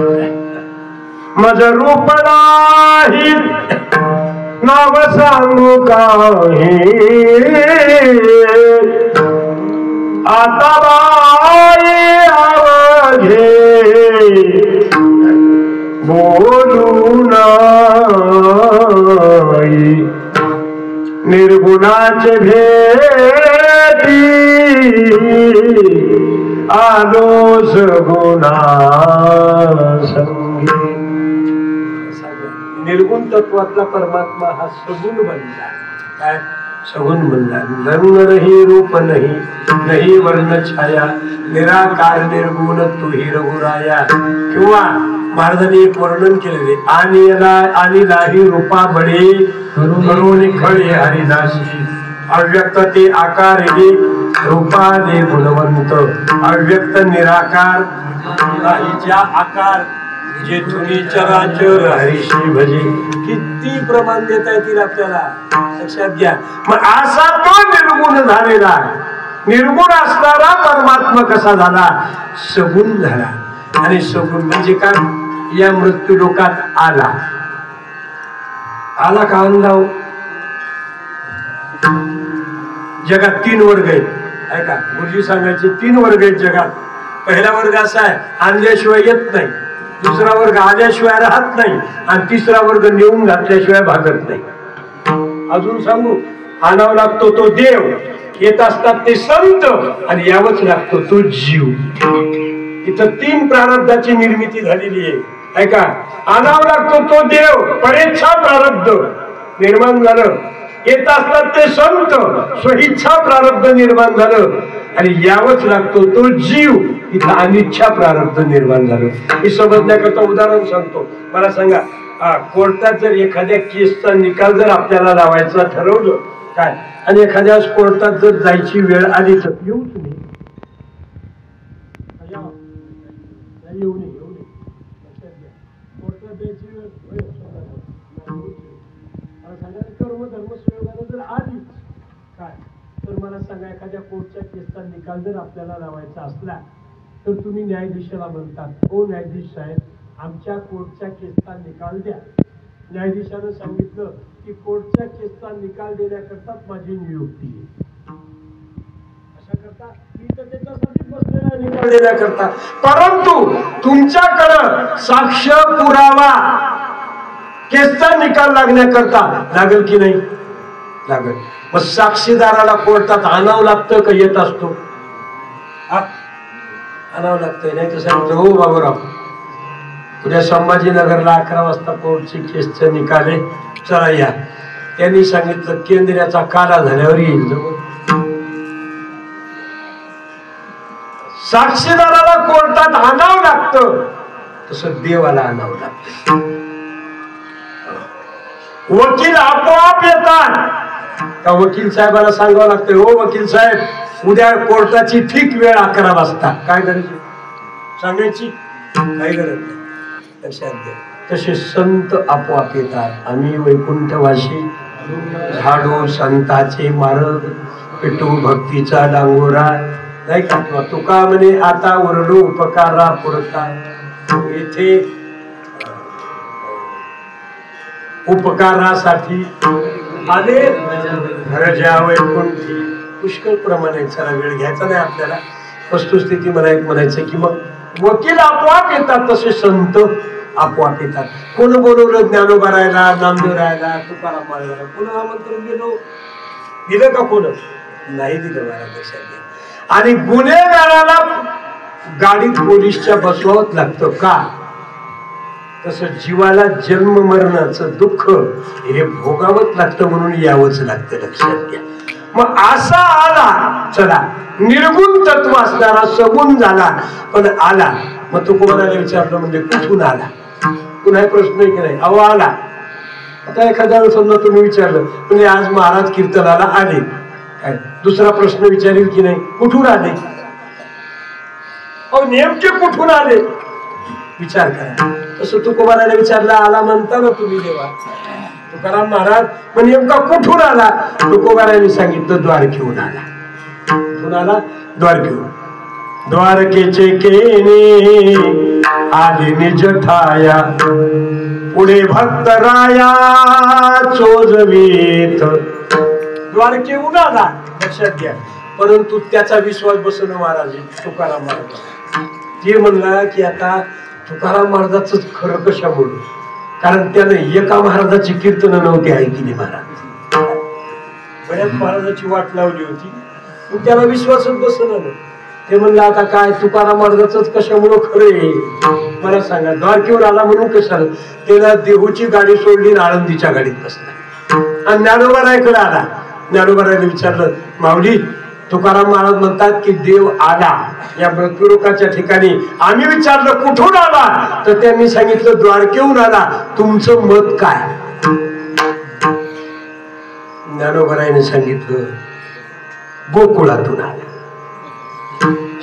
माझं रूप नाही नाव सांगू काही आता बाई आवघे बोलू नाही. निर्गुणाचे भेटी आलो सगुणा संगी. निर्गुण तत्वातला परमात्मा हा सगुण बनला. काय सगुण बनला? रंग नाही रूप नाही नाही वर्ण छाया निराकार निर्गुण तुही रघुराया. किंवा महाराजांनी एक वर्णन केलेले आणि लाही रूपा बळे करून खळे हरिदासी. अव्यक्त ते आकार रूपा दे गुणवंत. अव्यक्त निराकार नाहीच्या आकार जे तुम्ही चराचर हरिशी भजे. किती प्रमाण देता येतील आपल्याला लक्षात घ्या. मग असा तो निर्गुण झालेला निर्गुण असणारा परमात्मा कसा झाला? सगुण झाला. आणि सगुण म्हणजे काय? या मृत्यू लोकात आला. आला का अंधाव? जगात तीन वर्ग आहेत. ऐका गुरुजी सांगायचे तीन वर्ग आहेत जगात. पहिला वर्ग असा आहे आणल्याशिवाय येत नाही. दुसरा वर्ग आल्याशिवाय राहत नाही. आणि तिसरा वर्ग नेऊन घातल्याशिवाय भागत नाही. अजून सांगू आणावा लागतो तो देव. येत असतात ते संत आणि यावंच लागतो तो जीव. इथं तीन प्रारब्धाची निर्मिती झालेली आहे. ऐका आणावा लागतो तो देव. परेच्छा प्रारब्ध निर्माण झालं. येत असतात ते संत स्वइच्छा प्रारब्ध निर्माण झालं. आणि यावंच लागतो तो जीव. इथं अनिच्छा प्रारब्ध निर्माण झालं. हे समजण्याकरता उदाहरण सांगतो. मला सांगा कोर्टात जर एखाद्या केसचा निकाल जर आपल्याला लावायचा ठरवलं काय आणि एखाद्या कोर्टात जर जायची वेळ आली तर येऊ तुम्ही येऊ नये कोर्टात जायची वेळ कर्म धर्मसंयोगाने जर आलीच काय तर मला सांगा एखाद्या कोर्टच्या केसचा निकाल जर आपल्याला लावायचा असला तर तुम्ही न्यायाधीशाला म्हणतात ओ न्यायाधीश साहेब आमच्या कोर्टच्या केसचा निकाल द्या. न्यायाधीशानं सांगितलं की कोर्टच्या केसचा निकाल देण्याकरता माझी नियुक्ती आहे. अशा करता मी तर त्याच्यासाठी बसलेला निकाल देण्याकरता. परंतु तुमच्याकडं साक्ष पुरावा केसचा निकाल लागण्याकरता लागेल की नाही? लागेल. मग साक्षीदाराला कोर्टात आणावं लागतं का येत असतो? आणावं लागतंय. नाही तर सांगितलं हो बाबूराव उद्या संभाजीनगरला 11 वाजता कोर्टची केसचा निकाल आहे चला या. त्यांनी सांगितलं केंद्राचा काला झाल्यावर येईल. साक्षीदाराला कोर्टात आणावं लागतं तसं देवाला आणावं लागतं. वकील आपोआप येतात का वकील साहेबाला सांगावं लागतं, हो वकील साहेब उद्या कोर्टाची ठीक वेळ 11 वाजता, काय गरज सांगायची, काही गरज नाही, लक्षात घ्या. तसे संत आपोआप येतात. आम्ही वैकुंठवासी झाडो संताचे मार्ग, पेटू भक्तीचा डांगोरा, नाही का. किंवा तुका म्हणे आता ओरडू उपकारा पुरता, येथे उपकारासाठी आले घरज्या वैकुंठी. पुष्कळ प्रमाणे चला वेळ घ्यायचा नाही आपल्याला, वस्तुस्थिती म्हणायचं की मग वकील आपोआप येतात तसे संत आपोआप येतात. कोण बोलवलं ज्ञानोबा राहायला, नामदेव राहायला, तुकाराम महाराजाला, कोण आमंत्रण दिलं का? कोण नाही दिलं महाराज, लक्षात घ्या. आणि गुन्हेगाराला गाडीत पोलिसच्या बसवावंच लागतं का? तसं जीवाला जन्म मरणाचं दुःख हे भोगावंच लागतं, म्हणून यावंच लागतं, लक्षात घ्या. मग असा आला, चला निर्गुण तत्व असणारा सगुण झाला, पण आला. मग तो कोणाला विचारलं म्हणजे कुठून आला, पुन्हा प्रश्न की नाही. अहो आला. आता एखाद्या वेळेस समजा तुम्ही विचारलं म्हणजे आज महाराज कीर्तनाला आले, काय दुसरा प्रश्न विचारेल की नाही, कुठून आले, अहो नेमके कुठून आले विचार करा. तसं तुकोबाराने विचारला, आला म्हणता ना तुम्ही देवा, तुकाराम महाराज पण नेमका कुठून आला? तुकोबाराने सांगितलं द्वारकेहून आला. कुठून आला? द्वारकेहून. द्वारकेचे केने आले निज ठाया, पुढे भक्त राया चोजवीत. द्वारकेहून आला, लक्षात घ्या. परंतु त्याचा विश्वास बसवणं महाराज तुकाराम महाराज ते म्हणला की आता तुकाराम महाराजाच खरं कशामुळे, कारण त्याने एका महाराजाची कीर्तन नव्हती ऐकली महाराज, बऱ्याच महाराजाची वाट लावली होती, पण त्याला विश्वासच बसवलं. ते म्हणलं आता काय तुकाराम महाराजाच कशामुळं खरे मला सांगा. द्वारकेवर आला म्हणून कशाला? त्याला देहूची गाडी सोडली, आळंदीच्या गाडीत बसला आणि ज्ञानोबा रायकडे आला. ज्ञानोबा रायला विचारलं, माऊली तुकाराम महाराज म्हणतात की देव आला या मृत्यूलोकाच्या ठिकाणी. आम्ही विचारलं कुठून आला, तर त्यांनी सांगितलं द्वारकेहून आला. तुमचं मत काय? ज्ञानोबा रायने सांगितलं गोकुळातून आला.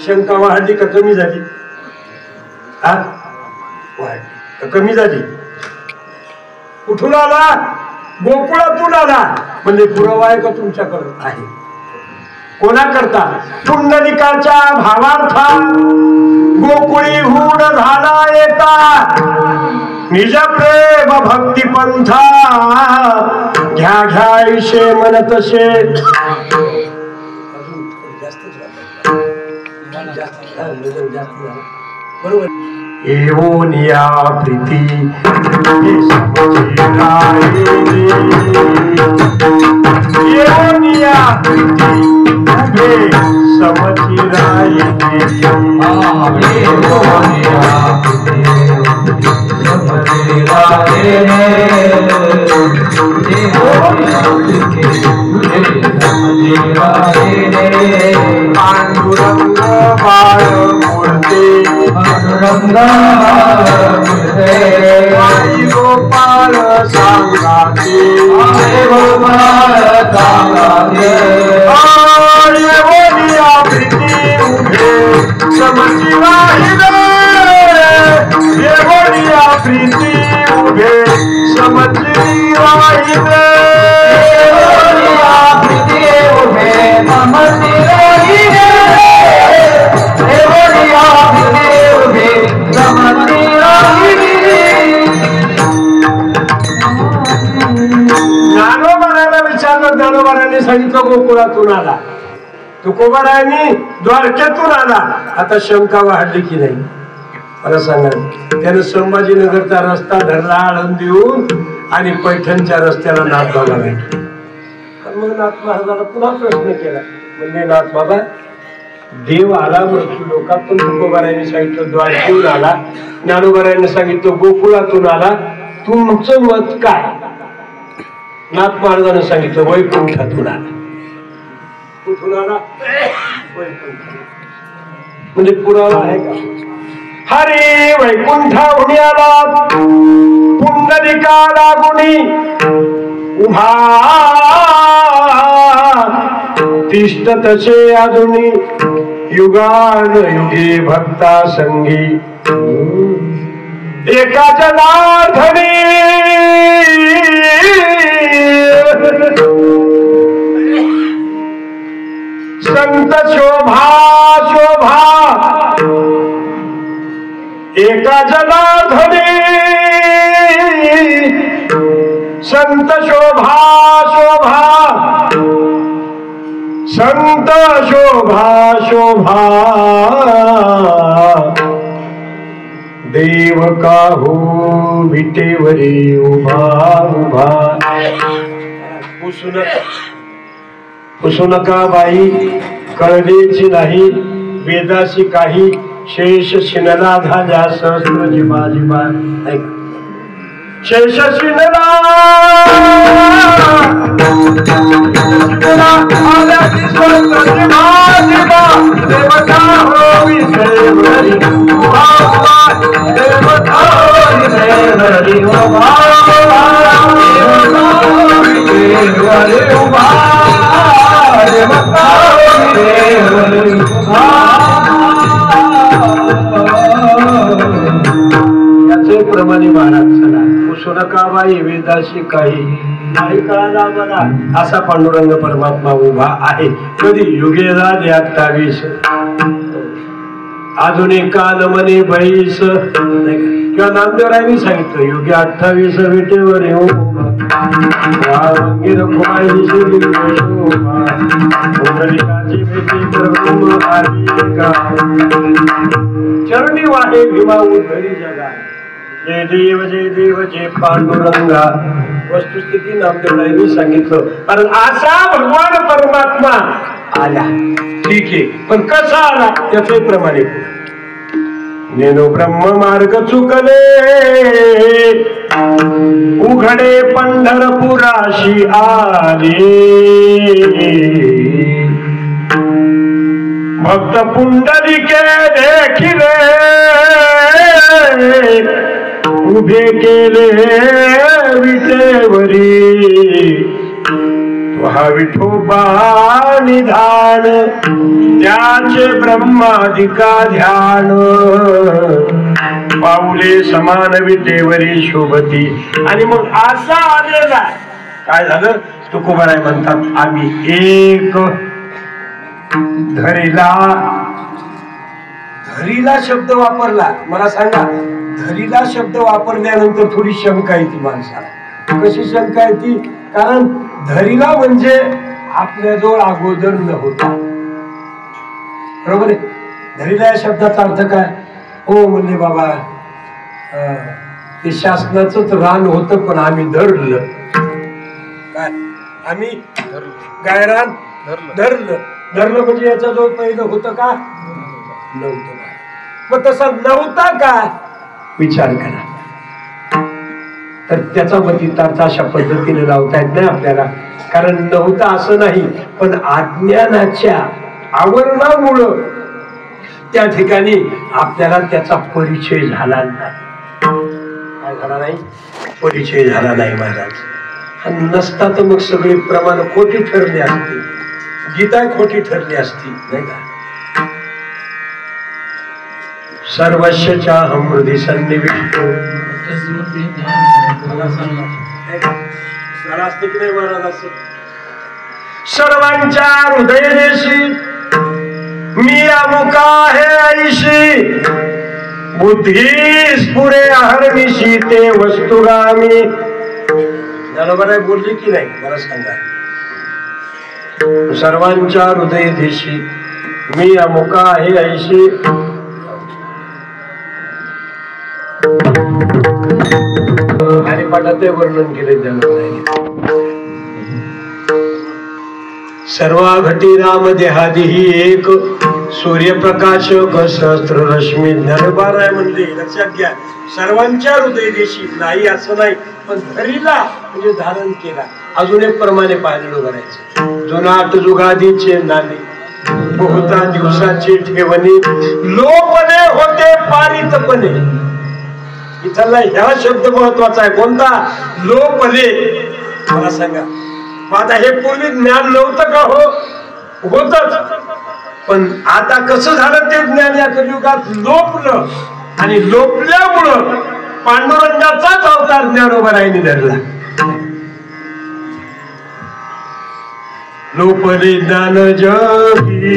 शंका वाढली का कमी झाली? वाढली का कमी झाली? कुठून आला? गोकुळातून आला. म्हणजे पुरावा आहे का तुमच्याकडे? आहे. कोणाकरता? पुंडलिकाच्या भावार्था गोकुळी हूड झाला येता, निज प्रेम भक्ती पंथा घ्या घ्या विषय म्हणतसे. बरोबर. एवोनिया प्रीती एवोनिया प्रीती उभे समचिराये. पांडुरंग बाळ मूर्ती, आई गोपाळ सांगाते, बोलिया प्रीती उभे समची राहिले, बोलिया प्रीती उभे समची राहिले, प्रीती उभे समची राहिले, बोलिया प्रीती उभे समची राहिले. ज्ञानोबाराला विचारलं, ज्ञानोबाराने सांगितलं गोकुळातून आला. तुकोबारायांनी द्वारकेतून आला. आता शंका वाढली की नाही मला सांगा. त्याने संभाजीनगरचा रस्ता धरला आळंदीहून आणि पैठणच्या रस्त्याला नाथबाबा भेटला. मग नाथ महाराजाला पुन्हा प्रश्न केला, म्हणजे नाथ बाबा देव आला मृत्यू लोकात, पण तुकोबारायांनी सांगितलं द्वारकेहून आला. ज्ञानोबारायांनी सांगितलं गोकुळातून आला. तुमचं मत काय? नाथ महाराजांनी सांगितलं वैकुंठातून आला. कुठून आला? म्हणजे पुरावा आहे का? हरी वैकुंठाहून आला, पुंडलिका लागुनी उभा इष्ट तसे आधुनी युगान युगे भक्ता संगी एका जनार्दनी संत शोभा शोभा एका जनार्दनी संत शोभा शोभा संत शोभा शोभा देव काहू विटेवरी उभा उभा पुसू नका बाई कळलेची नाही वेदाशी काही शेष शिनला झाल्या सहस्र जिमा जिमा शेष शिनला आल्या सहस्र जिमा जिमा देवता होवी देवरी उभा उभा देवता होवी देवरी उभा देवरी उभा याचे प्रमाणे महाराज चला पुसू नका बाई वेदाशी काही नाही कळाला मला असा पांडुरंग परमात्मा उभा आहे कधी युगेला 28 आधुनिक काल मने बैस किंवा नामदेवरायांनी सांगितलं युगे 28 विटेवर येऊ चरणी वाटे भीमा उद्धरी जगा जय देव जय पांडुरंगा वस्तुस्थिती नामदेवरायांनी सांगितलं कारण असा भगवान परमात्मा आला ठीक आहे पण कसा आला त्याचे प्रमाणे नेनो ब्रह्म मार्ग चुकले उघडे पंढरपुराशी आले भक्त पुंडलिके देखिले उभे केले विटेवरी हा विठोबा निधान त्याचे ब्रह्मादिका ध्यान पाऊले समान विटेवरी शोभती आणि मग असा आलेला काय झालं तुकोबाराय म्हणतात आम्ही एक धरीला शब्द वापरला मला सांगा धरीला शब्द वापरल्यानंतर थोडी शंका येते माणसाला कशी शंका येते कारण धरीला म्हणजे आपल्याजवळ अगोदर नव्हता बरोबर आहे धरीला या शब्दाचा अर्थ काय हो म्हणले बाबा ते शासनाचंच रान होतं पण आम्ही धरलं काय आम्ही गायरान धरलं म्हणजे याच्याजवळ पहिलं होतं का नव्हतं मग तसं नव्हता का विचार करा तर त्याचा मतितार्थ अशा पद्धतीने लावता येत नाही आपल्याला कारण नव्हता असं नाही पण अज्ञानाच्या आवरणामुळं त्या ठिकाणी आपल्याला त्याचा परिचय झाला नाही काय झाला नाही परिचय झाला नाही महाराज नसता तर मग सगळे प्रमाण खोटी ठरली असती गीता खोटी ठरली असती नाही का सर्वस्यच्या हृदय सन्निविष्ट सर्वांच्या हृदयदेशी मी अमुका आहे ऐशी बुद्धीस पुरे अहर्निशी ते वस्तुगामी बरोबर आहे बोलली की नाही मला सांगा सर्वांच्या हृदयदेशी मी अमुका आहे ऐशी आणि पाठाचे वर्णन केले सर्वाघटी राम देहादिही एक सूर्यप्रकाशक सहस्त्र रश्मी ज्ञानबाराय म्हणले लक्षात घ्या सर्वांच्या हृदयदेशी नाही असं नाही पण धरीला म्हणजे धारण केला अजून एक प्रमाणे पाहिलं करायचं जुनाट जुगादीचे नाणे बहुता दिवसाची ठेवणी लोपणे होते पारितपणे इथला ह्या शब्द महत्वाचा आहे कोणता लोपले मला सांगा आता हे पूर्वी ज्ञान नव्हतं का हो होतच, पण आता कसं झालं ते ज्ञान या कलियुगात लोपलं आणि लोपल्यामुळं पांडुरंगाचाच अवतार ज्ञानोबारायांनी धरला. लोपले ज्ञान जगी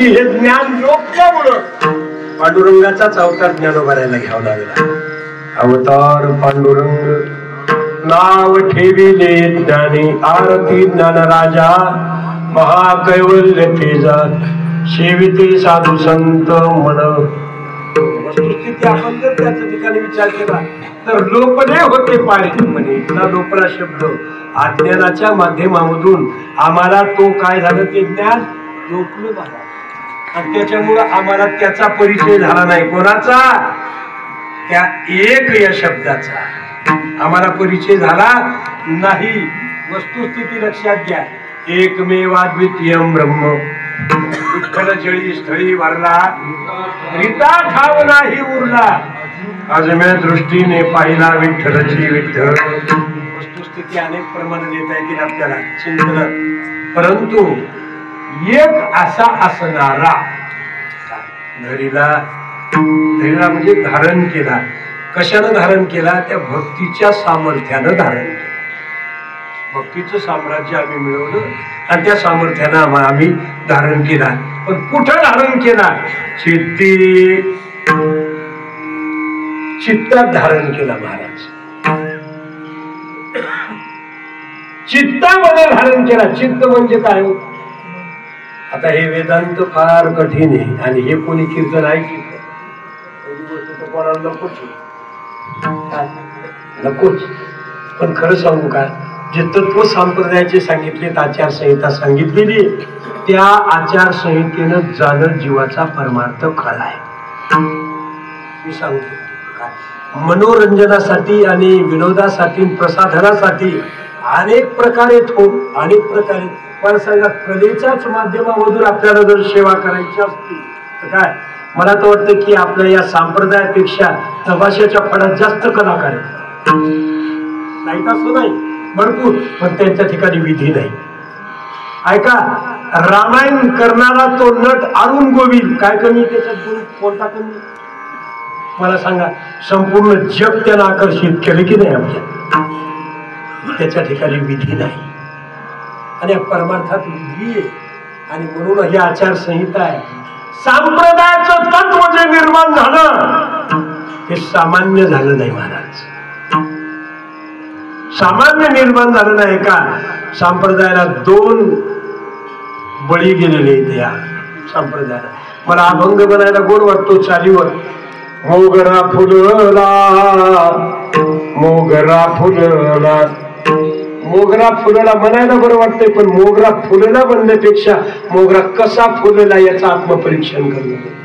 हे ज्ञान लोकल्यामुळं पांडुरंगाचाच अवतार ज्ञानोबारायला घ्यावा लागला. अवतार पांडुरंग नाव ठेविले ज्ञानी आरती ज्ञानराजा महाकैवल्य तेजात सेविते साधू संत मन. वस्तुस्थिती आपण जर त्याच ठिकाणी विचार केला तर लोपले होते पाळी म्हणे. इथला लोपला शब्द अज्ञानाच्या माध्यमामधून आम्हाला तो काय झालं ते ज्ञान लोपलं झालं आणि त्याच्यामुळं आम्हाला त्याचा परिचय झाला नाही. कोणाचा? त्या एक या शब्दाचा आम्हाला परिचय झाला नाही. वस्तुस्थिती लक्षात घ्या. एकमेवाद्वितीयम ब्रह्म विठ्ठल जळी स्थळी वारला रिता ठाव नाही उरला अजम्या दृष्टीने पाहिला विठ्ठलची विठ्ठल. वस्तुस्थिती अनेक प्रमाणे देता येतील आपल्याला चिंतन, परंतु एक असा असणारा धरीला म्हणजे धारण केला. कशानं धारण केला? त्या भक्तीच्या सामर्थ्यानं धारण केलं. भक्तीचं साम्राज्य आम्ही मिळवलं आणि त्या सामर्थ्यानं आम्ही धारण केला. पण कुठं धारण केला? चित्तात धारण केला महाराज. चित्तामध्ये धारण केला. चित्त म्हणजे काय? आता हे वेदांत फार कठीण आहे आणि हे कोणी कीर्तन ऐकलं कोणाला नकोच. पण खरं सांगू का, जे तत्व संप्रदायाचे सांगितलेत, आचारसंहिता सांगितलेली, त्या आचारसंहितेनं जाणं जीवाचा परमार्थ खरा आहे. मी सांगतो, मनोरंजनासाठी आणि विनोदासाठी प्रसाधनासाठी अनेक प्रकारे अनेक प्रकारे मला सांगा, कलेच्याच माध्यमामधून आपल्याला जर सेवा करायची असती तर काय मला तर वाटतं की आपल्या या संप्रदायापेक्षा तमाशाच्या फळात जास्त कलाकार आहेत. नाही असं नाही, भरपूर, पण त्यांच्या ठिकाणी विधी नाही. ऐका, रामायण करणारा तो नट अरुण गोविल काय कमी त्याच्यात गुण कोणता कमी? मला सांगा, संपूर्ण जग त्याला आकर्षित केलं की नाही आपल्या? त्याच्या ठिकाणी विधी नाही आणि परमार्थात विधी आहे. आणि म्हणून ही आचारसंहिता आहे. संप्रदायाचं तत्व जे निर्माण झालं ते सामान्य झालं नाही महाराज. सामान्य निर्माण झालं नाही का? संप्रदायाला दोन बळी गेलेले या संप्रदायाला. मला अभंग बनायला गोड वाटतो चालीवर. मोगरा फुलला मोगरा फुलला. मोगरा फुलला म्हणायला बरं वाटतंय, पण मोगरा फुलला म्हणण्यापेक्षा मोगरा कसा फुलला याचं आत्मपरीक्षण करणं.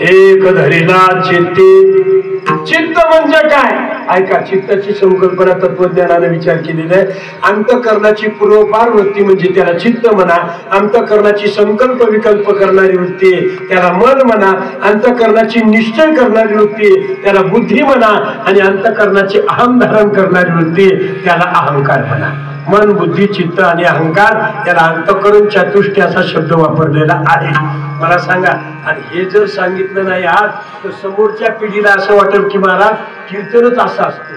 एक धरीला चित्ती. चित्त म्हणजे काय? ऐका, चित्ताची संकल्पना तत्वज्ञानाने विचार केलेला आहे. अंतःकरणाची पूर्वपार वृत्ती म्हणजे त्याला चित्त म्हणा. अंतःकरणाची संकल्प विकल्प करणारी वृत्ती त्याला मन म्हणा. अंतःकरणाची निश्चय करणारी वृत्ती त्याला बुद्धी म्हणा. आणि अंतःकरणाची अहम धारण करणारी वृत्ती त्याला अहंकार म्हणा. मन, बुद्धी, चित्त आणि अहंकार याला अंतःकरण चतुष्टय असा शब्द वापरलेला आहे. मला सांगा, आणि हे जर सांगितलं नाही आज तर समोरच्या पिढीला असं वाटेल की महाराज कीर्तनच असं असतं.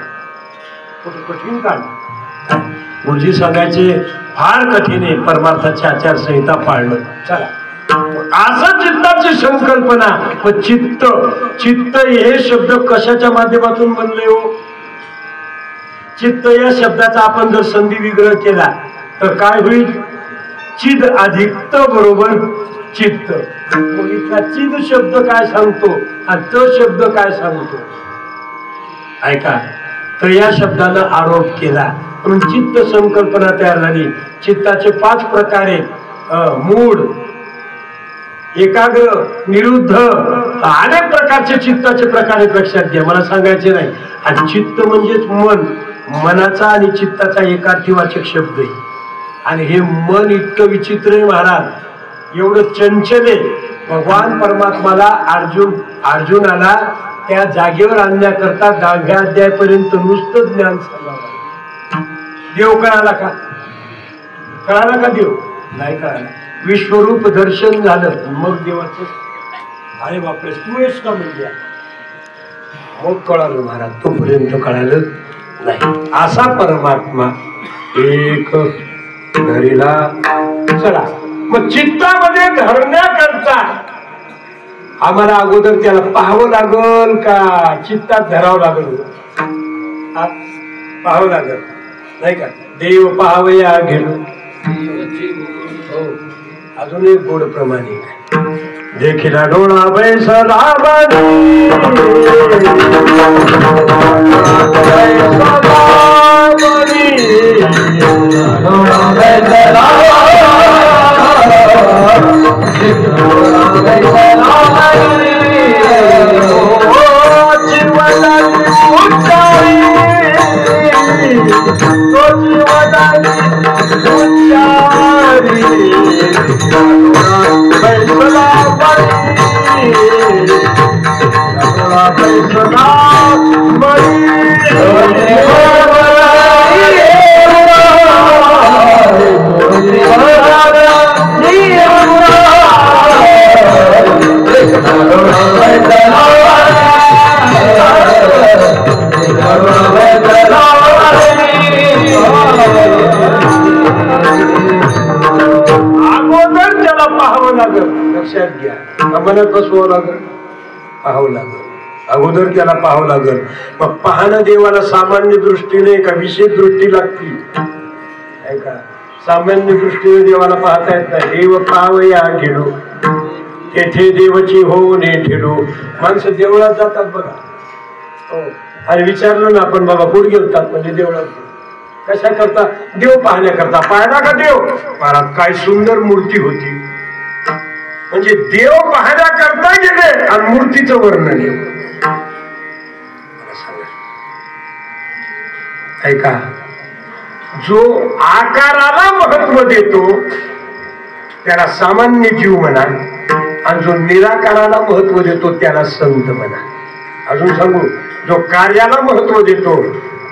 कुठं कठीण काम. गुरुजी सांगायचे फार कठीण आहे परमार्थाची आचारसंहिता पाळणं. चला असं चित्ताची संकल्पना. मग चित्त, चित्त हे शब्द कशाच्या माध्यमातून बनले हो? चित्त या शब्दाचा आपण जर संधी विग्रह केला तर काय होईल? चिद अधिक त बरोबर चित्त. मग इथला चिद शब्द काय सांगतो आणि त शब्द काय सांगतो? ऐका, तर या शब्दानं आरोप केला म्हणून चित्त संकल्पना तयार झाली. चित्ताचे 5 प्रकारे: मूढ, एकाग्र, निरुद्ध, अनेक प्रकारचे चित्ताचे प्रकार आहेत. लक्षात घ्या, मला सांगायचे नाही. आणि चित्त म्हणजेच मन, मनाचा आणि चित्ताचा एकार्थीवाचक शब्द आहे. आणि हे मन इतकं विचित्र आहे महाराज, एवढं चंचल आहे. भगवान परमात्माला अर्जुनाला त्या जागेवर आणण्याकरता 10व्या अध्यायापर्यंत नुसतं ज्ञान सांगावं. देव कळाला का? कळाला का देव? नाही कळाला. विश्वरूप दर्शन झालं, मग देवाचं अरे बापरे तू आहेस का म्हणजे मग कळालं महाराज. तोपर्यंत कळालं नाही. असा परमात्मा एक धरीला. चला, मग चित्तामध्ये धरण्याकरता आम्हाला अगोदर त्याला पाहावं लागल का चित्तात धरावं लागल? पाहावं लागल नाही का? देव पाहावया गेलो. हो, अजून एक गोड प्रमाणे देखीला डोळा बैसला मनात बसवावं लागल, पाहावं लागल. अगोदर त्याला पाहावं लागल. मग पाहणं देवाला सामान्य दृष्टीने का विशेष दृष्टी लागती? का सामान्य दृष्टीने देवाला पाहता येत नाही. देव पाहावया गेलो तेथे देवची हो ने ठेलो. माणसं देवळात जातात बघा. हो, आणि विचारलं ना आपण बाबा कुठे गेलतात म्हणजे देवळात. कशा करता? देव पाहण्याकरता. पाहिला का देव? महाराज काय सुंदर मूर्ती होती. म्हणजे देव पाहण्याकरता गेले आणि मूर्तीचं वर्णन आहे. ऐका, जो आकाराला महत्व देतो त्याला सामान्य जीव म्हणा, आणि जो निराकाराला महत्व देतो त्याला संत म्हणा. अजून सांगू, जो कार्याला महत्व देतो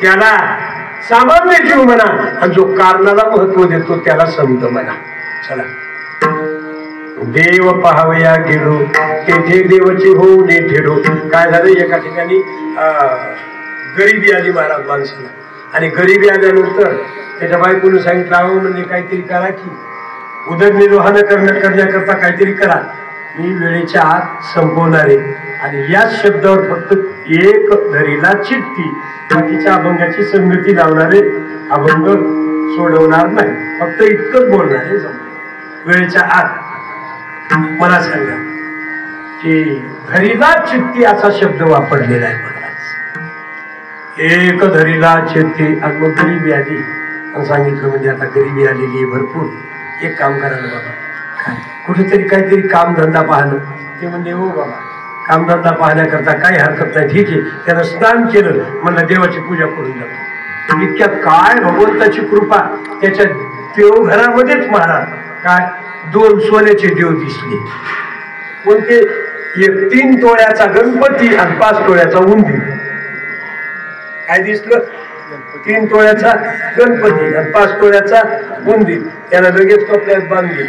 त्याला सामान्य जीव म्हणा, आणि जो कारणाला महत्व देतो त्याला संत म्हणा. चला, देव पाहावया गेलो तेथे देवची होऊ ने ठेलो. काय झालं? एका ठिकाणी गरिबी आली महाराज माणसाला, आणि गरिबी आल्यानंतर त्याच्या बायकोने सांगितलं, अहो म्हणजे काहीतरी करा की, उदरनिर्वाह करण्याकरता काहीतरी करा. मी वेळेच्या आत संपवणार आहे. आणि याच शब्दावर फक्त एक धरीला चित्ती, बाकीच्या अभंगाची संगती लावणारे अभंग सोडवणार नाही. फक्त इतकंच बोलणार आहे वेळेच्या आत. मला सांगा की धरीला चित्ती असा शब्द वापरलेला आहे महाराज. एक धरीला चित्ती. आणि मग गरिबी आली आणि सांगितलं म्हणजे आता गरिबी आलेली आहे भरपूर, एक काम करा ना बाबा, कुठेतरी काहीतरी कामधंदा पाहणं. ते म्हणजे हो बाबा, कामधंदा पाहण्याकरता काही हरकत नाही. ठीक आहे. त्यानं स्नान केलं, म्हणलं देवाची पूजा करून जातो. इतक्यात काय भगवंताची कृपा, त्याच्या देवघरामध्येच महाराज काय 2 सोन्याचे देव दिसले. कोणते? एक 3 तोळ्याचा गणपती आणि 5 तोळ्याचा उंदीर. काय दिसलं? 3 तोळ्याचा गणपती आणि 5 तोळ्याचा उंदीर. त्याला लगेच कपड्यात बांधले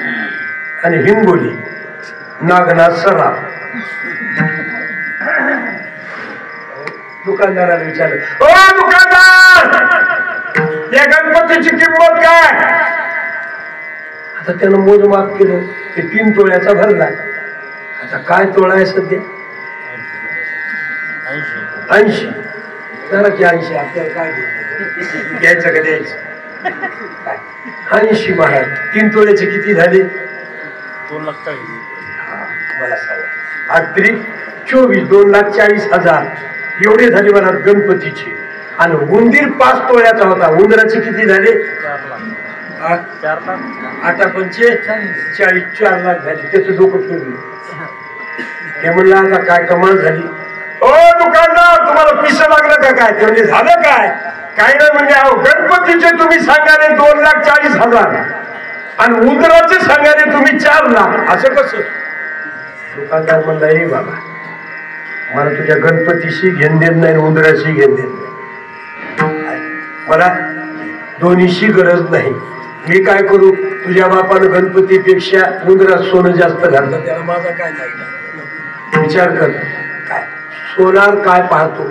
आणि हिंगोली नागनाथ सराफ. दुकानदाराला विचारलं, ओ दुकानदार, या गणपतीची किंमत काय? तर त्यानं मोजमाप केलं ते 3 तोळ्याचा भरला. आता काय तोळा आहे सध्या? 80. जरा की 80 आपल्याला काय घ्यायचं का द्यायचं? 80 महाराज 3 तोळ्याचे किती झाले? 2,40,000. मला सांगा 8 24 2,40,000 एवढे झाले मला गणपतीचे. आणि उंदीर 5 तोळ्याचा होता. उंदराचे किती झाले? 8 पंचे 40 4 लाख झाले. त्याचं डोकं फिरलं. ते म्हणलं आता काय कमाल झाली. ओ दुकानदार तुम्हाला पिसं लागलं का काय? ते म्हणजे झालं काय? काय नाही म्हणजे अहो गणपतीचे तुम्ही सांगाले 2,40,000 आणि उंदराचे सांगाले तुम्ही 4 लाख. असं कसं? दुकानदार म्हणला ए बाबा मला तुझ्या गणपतीशी घेण देत नाही उंदराशी घेण देत नाही. मला दोन्हीशी गरज नाही. मी काय करू? तुझ्या बापानं गणपतीपेक्षा उंदरात सोनं जास्त घातलं त्याला माझा काय लागला? विचार कर. काय सोनार काय पाहतो?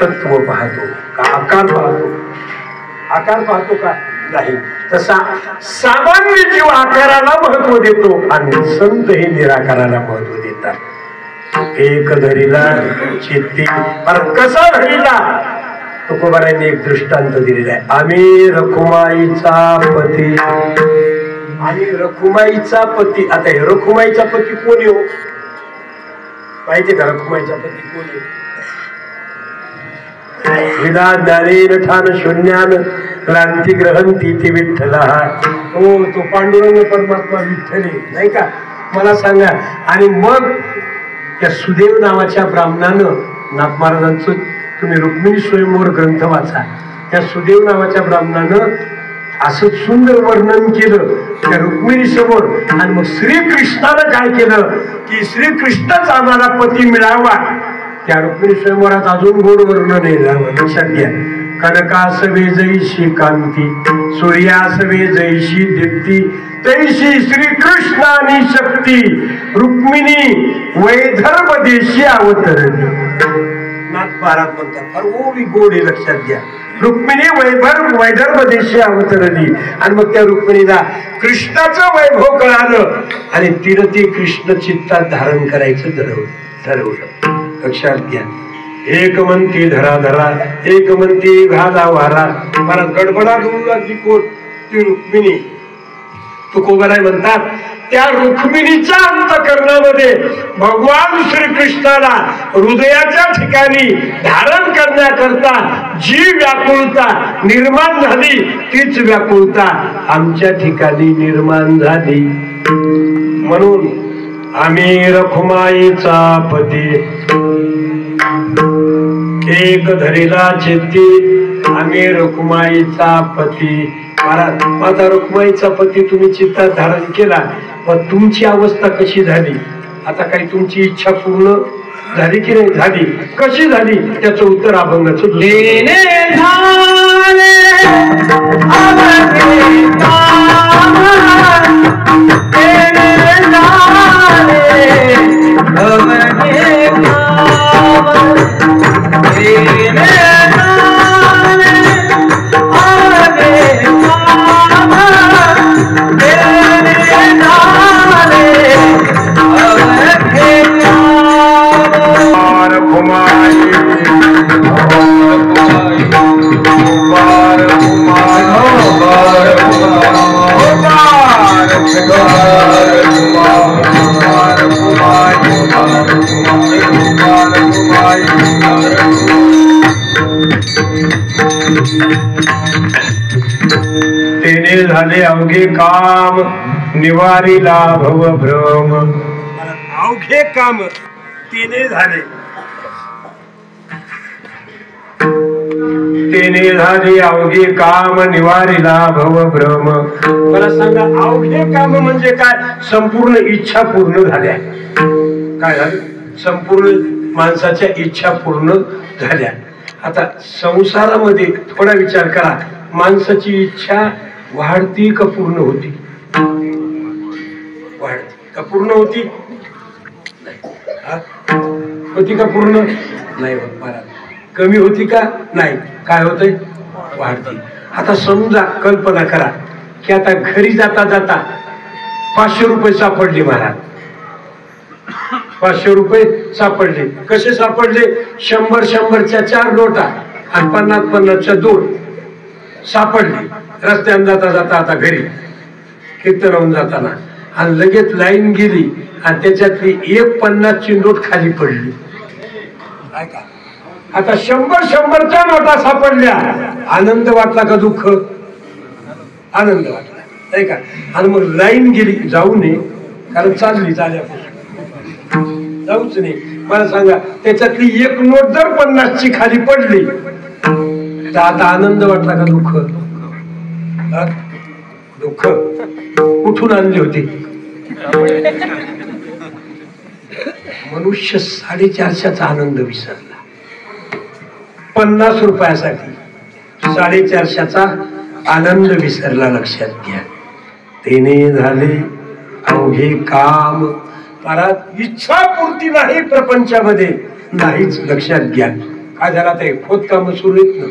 तत्व पाहतो का आकार पाहतो? आकार पाहतो का? नाही. तसा सामान्य जीव आकाराला महत्व देतो आणि संत हे निराकाराला महत्व देतात. एक धरीला चित्ती कसा धरीला? तुकोबारांनी एक दृष्टांत दिलेला आहे. आम्ही रखुमाईचा पती. आणि रखुमाईचा पती. आता हे रखुमाईचा पती कोण आहे? माहिती का रखुमाईचा पती कोण आहे? विदा ज्ञानेन ठाण शून्यान क्रांती ग्रहण तिथे विठ्ठला. हो तो पांडुरंग परमात्मा विठ्ठल नाही का? मला सांगा. आणि मग त्या सुदेव नावाच्या ब्राह्मणानं नाथ महाराजांचं तुम्ही रुक्मिणी स्वयंवर ग्रंथ वाचा. त्या सुदेव नावाच्या ब्राह्मणानं असं सुंदर वर्णन केलं त्या रुक्मिणी समोर. आणि मग श्रीकृष्णानं काय केलं की श्रीकृष्णच आम्हाला पती मिळावा. त्या रुक्मिणी स्वयंवरात अजून गोड वर्णन आहे. लक्षात घ्या. कनकासवे जैशी कांती सूर्यासवे जैशी दीप्ती तैशी श्रीकृष्णानी शक्ती रुक्मिणी वैदर्भ देशी अवतरणी. नाथ महाराज म्हणतात फार ओवी गोड आहे. लक्षात घ्या. रुक्मिणी वैदर्भ देशी अवतरली. आणि मग त्या रुक्मिणीला कृष्णाचं वैभव कळालं आणि तिनं ते कृष्ण चित्तात धारण करायचं ठरवलं. लक्षात घ्या. एक म्हणती धरा धरा एक म्हणती घाला वारा. मला गडबडा करू लागली कोण? ती रुक्मिणी. तुकोबाराय म्हणतात त्या रुक्मिणीच्या अंतःकरणामध्ये भगवान श्रीकृष्णाला हृदयाच्या ठिकाणी धारण करण्याकरता जी व्याकुळता निर्माण झाली तीच व्याकुळता आमच्या ठिकाणी निर्माण झाली. म्हणून आम्ही रखुमाईचा पती एक धरीला चित्ती. आम्ही रखुमाईचा पती. महाराज माझा रखुमाईचा पती तुम्ही चित्तात धारण केला. मग तुमची अवस्था कशी झाली? आता काही तुमची इच्छा पूर्ण झाली की नाही झाली? कशी झाली त्याचं उत्तर अभंगाचं तेने झाले अवघे काम निवारीला भव भ्रम. अवघे काम तेने झाले. तेने झाले अवघे काम निवारीला भव भ्रम. मला सांगा अवघे काम म्हणजे काय? संपूर्ण इच्छा पूर्ण झाल्या. काय झालं? संपूर्ण माणसाच्या इच्छा पूर्ण झाल्या. आता संसारामध्ये थोडा विचार करा. माणसाची इच्छा वाढती का पूर्ण होती? वाढती का पूर्ण होती? होती का पूर्ण? नाही होत महाराज. कमी होती का? नाही. काय होतंय? वाढती. आता समजा कल्पना करा की आता घरी जाता जाता 500 रुपये सापडले महाराज. 500 रुपये सापडले. कसे सापडले? 100-100च्या 4 नोटा आणि 50-50च्या 2 सापडले. रस्त्याने जाता जाता आता घरी कीर्तनावून जाताना आणि लगेच लाईन गेली आणि त्याच्यातली 1.50ची नोट खाली पडली. आता 100-100च्या नोटा सापडल्या. आनंद वाटला का दुःख? आनंद वाटला नाही का? आणि मग लाईन गेली. जाऊ नये, कारण चालली चाल्यापासून जाऊच नाही. मला सांगा, त्याच्यातली 1 नोट जर 50ची खाली पडली तर आता आनंद वाटला का दुःख? दुःख. कुठून आणली होती? मनुष्य 450चा आनंद विसरला. 50 रुपयासाठी 450चा आनंद विसरला. लक्षात घ्या. तेने झाले अवघे काम. महाराज, इच्छापूर्ती नाही प्रपंचामध्ये, नाहीच. लक्षात घ्या. काय झालं? ते खोदकाम सुरू आहेत ना,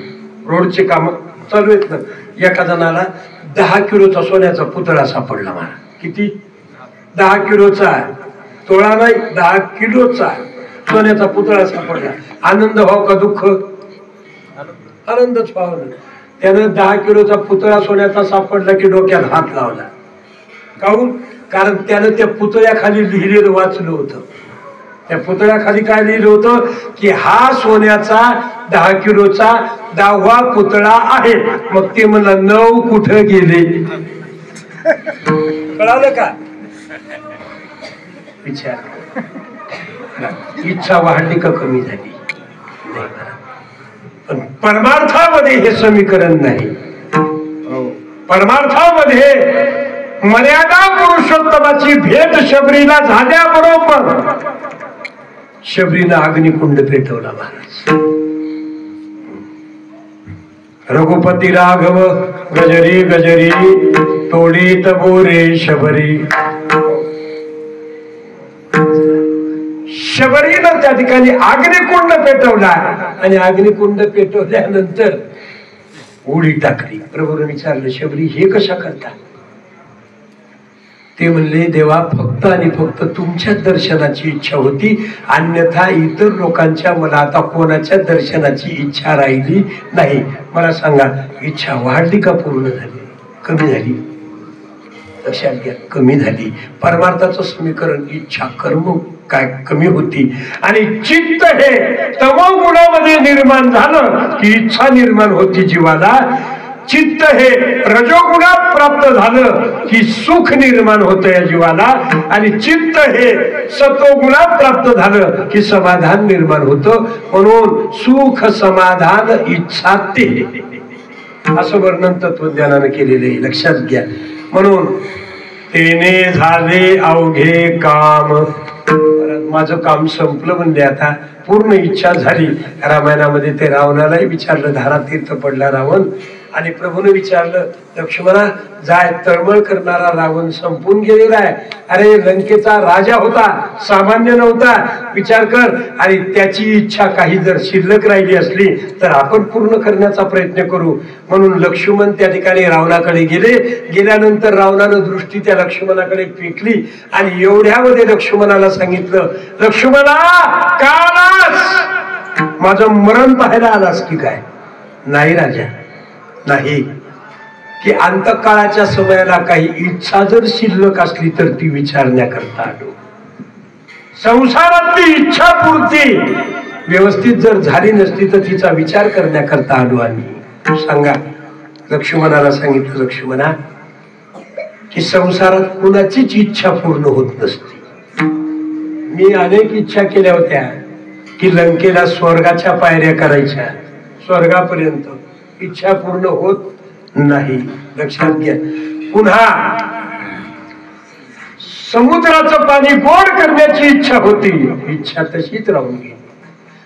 रोडचे काम चालू आहेत ना. एका जणाला 10 किलोचा सोन्याचा पुतळा सापडला. मला किती? 10 किलोचा. तोळा नाही, 10 किलोचा सोन्याचा पुतळा सापडला. आनंद व्हाव का दुःख? आनंदच व्हावं ना. त्यानं 10 किलोचा पुतळा सोन्याचा सापडला की डोक्यात हात लावला. काहून? कारण त्यानं त्या पुतळ्याखाली लिहिलेलं वाचलं होतं. त्या पुतळ्याखाली काय लिहिलं होतं? की हा सोन्याचा 10 किलोचा 10वा पुतळा आहे. मग ते म्हणला 9 कुठं गेले? कळालं का? विचार. इच्छा वाढली का कमी झाली? पण परमार्थामध्ये हे समीकरण नाही. परमार्थामध्ये मर्यादा पुरुषोत्तमाची भेट शबरीला झाल्याबरोबर शबरीनं अग्निकुंड पेटवला. महाराज, रघुपती राघव गजरी गजरी तोडीत बोरे शबरी. शबरीनं त्या ठिकाणी अग्निकुंड पेटवला आणि अग्निकुंड पेटवल्यानंतर उडी टाकली. प्रभूने विचारलं, शबरी हे कशा करता? ते म्हणले, देवा, फक्त आणि फक्त तुमच्या दर्शनाची इच्छा होती, अन्यथा इतर लोकांच्या मला आता कोणाच्या दर्शनाची इच्छा राहिली नाही. मला सांगा, इच्छा वाढली का पूर्ण झाली? कमी झाली? लक्षात घ्या, कमी झाली. परमार्थाचं समीकरण इच्छा कर्म काय कमी होती. आणि चित्त हे तमोगुणामध्ये निर्माण झालं की इच्छा निर्माण होती जीवाला. चित्त हे रजोगुणात प्राप्त झालं की सुख निर्माण होतं या जीवाला. आणि चित्त हे सत्वगुणात प्राप्त झालं की समाधान निर्माण होतं. म्हणून सुख समाधान इच्छा ते असं वर्णन तत्वज्ञानानं केलेलं आहे. लक्षात घ्या. म्हणून तेने झाले अवघे काम. माझं काम संपलं म्हणजे आता पूर्ण इच्छा झाली. रामायणामध्ये ते रावणालाही विचारलं, धारातीर्थ पडला रावण, आणि प्रभूने विचारलं, लक्ष्मणा, जाय, तळमळ करणारा रावण संपून गेलेला आहे. अरे, लंकेचा राजा होता, सामान्य नव्हता. विचार कर. आणि त्याची इच्छा काही जर शिल्लक राहिली असली तर आपण पूर्ण करण्याचा प्रयत्न करू. म्हणून लक्ष्मण त्या ठिकाणी रावणाकडे गेले. गेल्यानंतर रावणानं दृष्टी त्या लक्ष्मणाकडे फेकली आणि एवढ्यामध्ये लक्ष्मणाला सांगितलं, लक्ष्मणा, का आलास? माझं मरण पाहायला आलास की काय? नाही राजा, नाही. की अंतकाळाच्या समयाला काही इच्छा जर शिल्लक असली तर ती विचारण्याकरता आलो. संसारातली इच्छापूर्ती व्यवस्थित जर झाली नसती तर तिचा विचार करण्याकरता आलो आम्ही. सांगा. लक्ष्मणाला सांगितलं, लक्ष्मणा, की संसारात कुणाचीच इच्छा पूर्ण होत नसती. मी अनेक इच्छा केल्या होत्या की लंकेला स्वर्गाच्या पायऱ्या करायच्या, स्वर्गापर्यंत. इच्छा पूर्ण होत नाही. लक्षात घ्या. पुन्हा समुद्राचं पाणी गोड करण्याची इच्छा होती. इच्छा तशीच राहून गेली.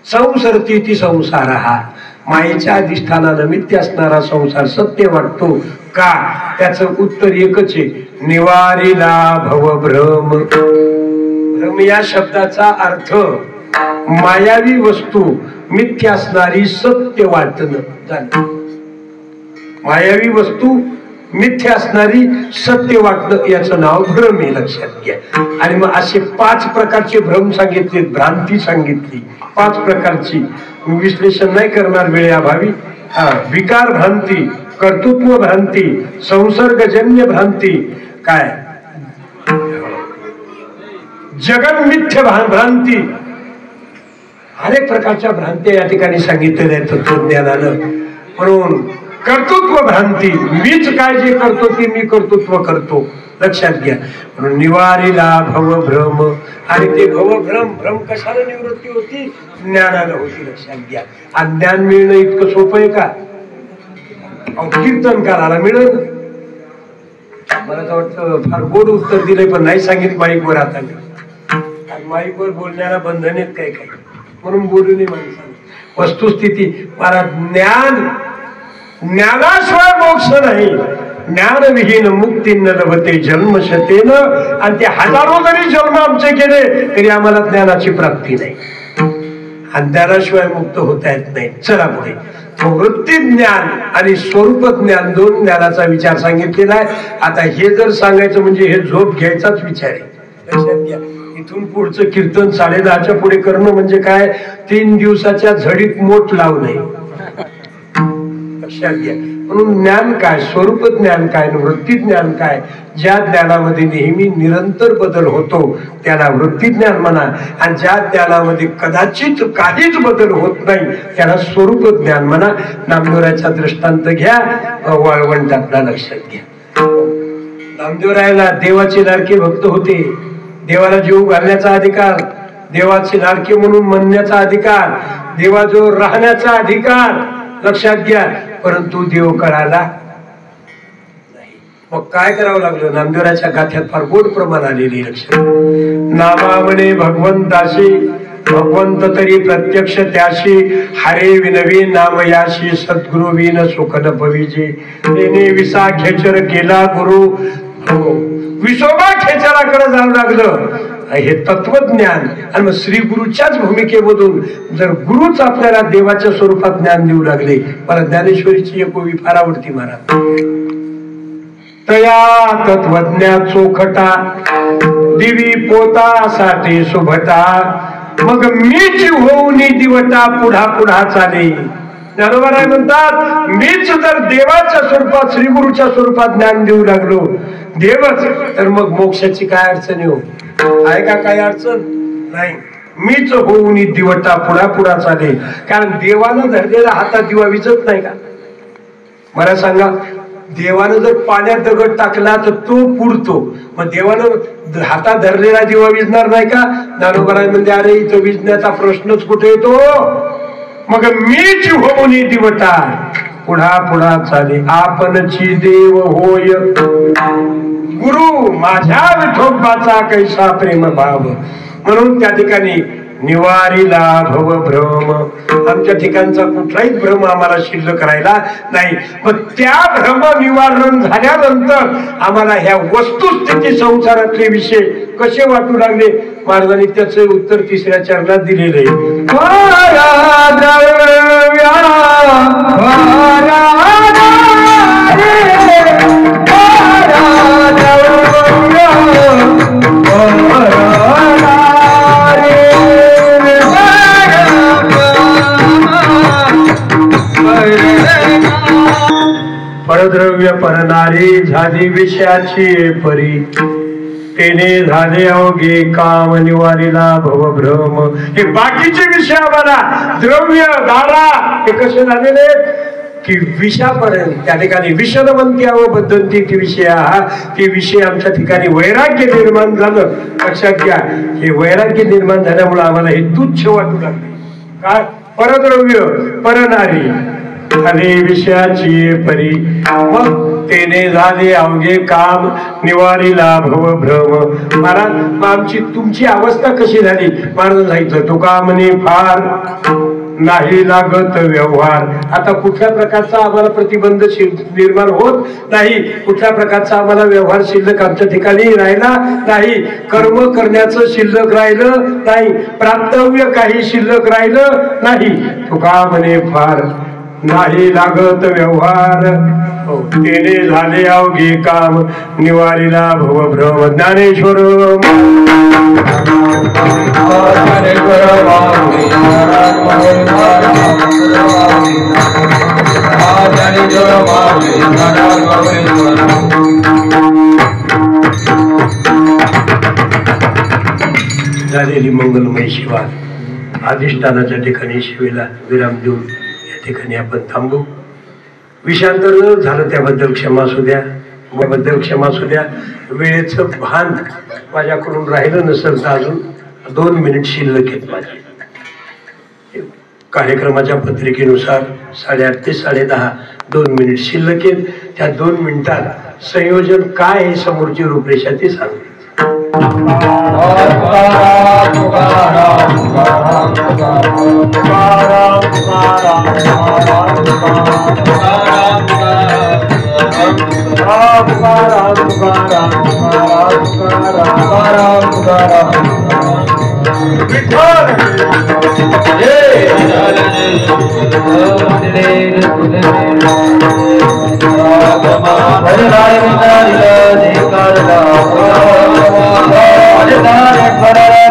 संसरती ती संसार. हा मायेच्या अधिष्ठानानिमित्त असणारा संसार सत्य वाटतो का? त्याचं उत्तर एकच आहे, निवारिला भवभ्रम. भ्रम या शब्दाचा अर्थ मायावी वस्तू मिथ्या असणारी सत्य वाटणं झालं. मायावी वस्तू मिथ्या असणारी सत्य वाटणं याचं नाव भ्रम आहे, लक्षात घ्या. आणि मग असे 5 प्रकारचे भ्रम सांगितले, भ्रांती सांगितली 5 प्रकारची. विश्लेषण नाही करणार वेळेअभावी. विकार भ्रांती, कर्तृत्व भ्रांती, संसर्गजन्य भ्रांती, काय जगन्मिथ्य भ्रांती, अनेक प्रकारच्या भ्रांती या ठिकाणी सांगितलेल्या आहेत तत्वज्ञानानं. म्हणून कर्तृत्व भ्रांती, मीच काय जे करतो ते मी कर्तृत्व करतो, लक्षात घ्या. म्हणून निवारीला भवभ्रम. आणि ते भवभ्रम, भ्रम कशाला निवृत्ती होती? ज्ञानानं होती, लक्षात घ्या. आणि ज्ञान मिळणं इतकं सोपं आहे का? कीर्तन करायला मिळेल. मला तर वाटतं फार गोड उत्तर दिलंय, पण नाही सांगितलं माईकवर. आता माईकवर बोलण्याला बंधन आहेत काय काही, म्हणून बोलू नये माणसाने. वस्तुस्थिती मला ज्ञानाशिवाय मोक्ष नाही. ज्ञानविहीन मुक्ती न लभते जन्मशतेन. आणि ते हजारो जरी जन्म आमचे केले तरी आम्हाला ज्ञानाची प्राप्ती नाही. आणि ज्ञानाशिवाय मुक्त होता येत नाही. चला पुढे. वृत्ती ज्ञान आणि स्वरूप ज्ञान, 2 ज्ञानाचा विचार सांगितलेला आहे. आता हे जर सांगायचं म्हणजे हे झोप घ्यायचाच विचार आहे, लक्षात घ्या. इथून पुढचं कीर्तन 10:30च्या पुढे करणं म्हणजे काय? 3 दिवसाच्या झडीत मोठ लावणे, लक्षात घ्या. म्हणून ज्ञान काय, स्वरूप ज्ञान काय, वृत्ती ज्ञान काय? ज्या ज्ञानामध्ये नेहमी निरंतर बदल होतो त्याला वृत्ती ज्ञान म्हणा. आणि ज्या ज्ञानामध्ये कदाचित काहीच बदल होत नाही त्याला स्वरूप ज्ञान म्हणा. नामदेवरायाचा दृष्टांत घ्या, वाळवंटातला, लक्षात घ्या. नामदेवरायाला देवाचे लाडके भक्त होते. देवाला जीव घालण्याचा अधिकार, देवाचे लाडके म्हणून म्हणण्याचा अधिकार, देवाजवळ राहण्याचा अधिकार, लक्षात घ्या. परंतु देव कळाला नाही. मग काय करावं लागलं? नामदेवराच्या गाथ्यात फार गोड प्रमाण आलेली, लक्षात. नामा म्हणे भगवंताशी, भगवंत तरी प्रत्यक्ष त्याशी. हरे विनवी नाम याशी, सद्गुरु विन सुख न भविजे. तेने विसा खेचर केला गुरु. विसोबा खेचराकडे जावं लागलं. हे तत्वज्ञान. आणि मग श्री गुरुच्याच भूमिकेमधून जर गुरुच आपल्याला देवाच्या स्वरूपात ज्ञान देऊ लागले. मला ज्ञानेश्वरीची एक ओवी फार आवडती महाराज. तया तत्वज्ञा चोखटा, दिवी पोतासाठी सुभटा. मग मीच होऊन दिवटा, पुढा पुढा चाले. ज्ञानोबा म्हणतात, मीच जर देवाच्या स्वरूपात, श्री गुरुच्या स्वरूपात ज्ञान देऊ लागलो, देवच, तर मग मोक्षाची काय अडचण हो? आहे का काही अडचण? नाही. मीच होऊन दिवटा, पुढा पुढा चाले. कारण देवानं धरलेला हातात दिवा विजत नाही का? मला सांगा, देवानं जर पाण्यात दगड टाकला तर तो पुरतो. मग देवानं हातात धरलेला दिवा विजणार नाही का? ज्ञानोबा म्हणजे अरे इथं विजण्याचा प्रश्नच कुठे येतो? मग मीच होऊन दिवटा, पुढा पुढा चाले. आपणची देव होय गुरु, माझ्या विठोबाचा कैसा प्रेम भाव. म्हणून त्या ठिकाणी निवारीला भव भ्रम. आमच्या ठिकाणचा कुठलाही भ्रम आम्हाला शिल्लक राहिला नाही. मग त्या भ्रम निवारण झाल्यानंतर आम्हाला ह्या वस्तुस्थिती संसारातले विषय कसे वाटू लागले, महाराजांनी त्याचे उत्तर 3ऱ्या चरणात दिलेले. परद्रव्य परनारी झाली विषयाची परी. तेने झाले अवघे काम, निवारीला भवभ्रम. हे बाकीचे विषय आम्हाला, द्रव्य दारा, हे कसे झालेले की विषयापर्यंत. त्या ठिकाणी विषदवंती बद्धंती ती विषय हा, ते विषय आमच्या ठिकाणी वैराग्य निर्माण झालं. लक्षात घ्या, हे वैराग्य निर्माण झाल्यामुळे आम्हाला हे तुच्छ वाटू लागले. काय? परद्रव्य परनारी झाले विषयाची परी. मग तेने झाले अवघे काम, निवारीला भव भ्रम. महाराज, आमची तुमची अवस्था कशी झाली? महाराज सांगितलं, तुका म्हणे फार नाही लागत व्यवहार. आता कुठल्या प्रकारचा आम्हाला प्रतिबंध निर्माण होत नाही, कुठल्या प्रकारचा आम्हाला व्यवहार शिल्लक आमच्या ठिकाणी राहिला नाही. कर्म करण्याचं शिल्लक राहिलं नाही, प्राप्तव्य काही शिल्लक राहिलं नाही. तुका म्हणे फार नाही लागत व्यवहार. हो, तेने झाले अवघे काम निवारीला भवभ्रम ज्ञानेश्वर झालेली मंगलमय शिवा अधिष्ठानाच्या ठिकाणी शिवेला विराम देऊन या ठिकाणी आपण थांबू. विषांतर झालं त्याबद्दल क्षमा असू द्या, क्षमा असू द्या. वेळेचं भान माझ्याकडून राहिलं नसेल तर अजून 2 मिनिट शिल्लक आहेत माझे. कार्यक्रमाच्या पत्रिकेनुसार 8:30 ते 10:30 2 मिनिट शिल्लक आहेत. त्या 2 मिनिटात संयोजन काय आहे, समोरची रूपरेषा ती सांगते. Hare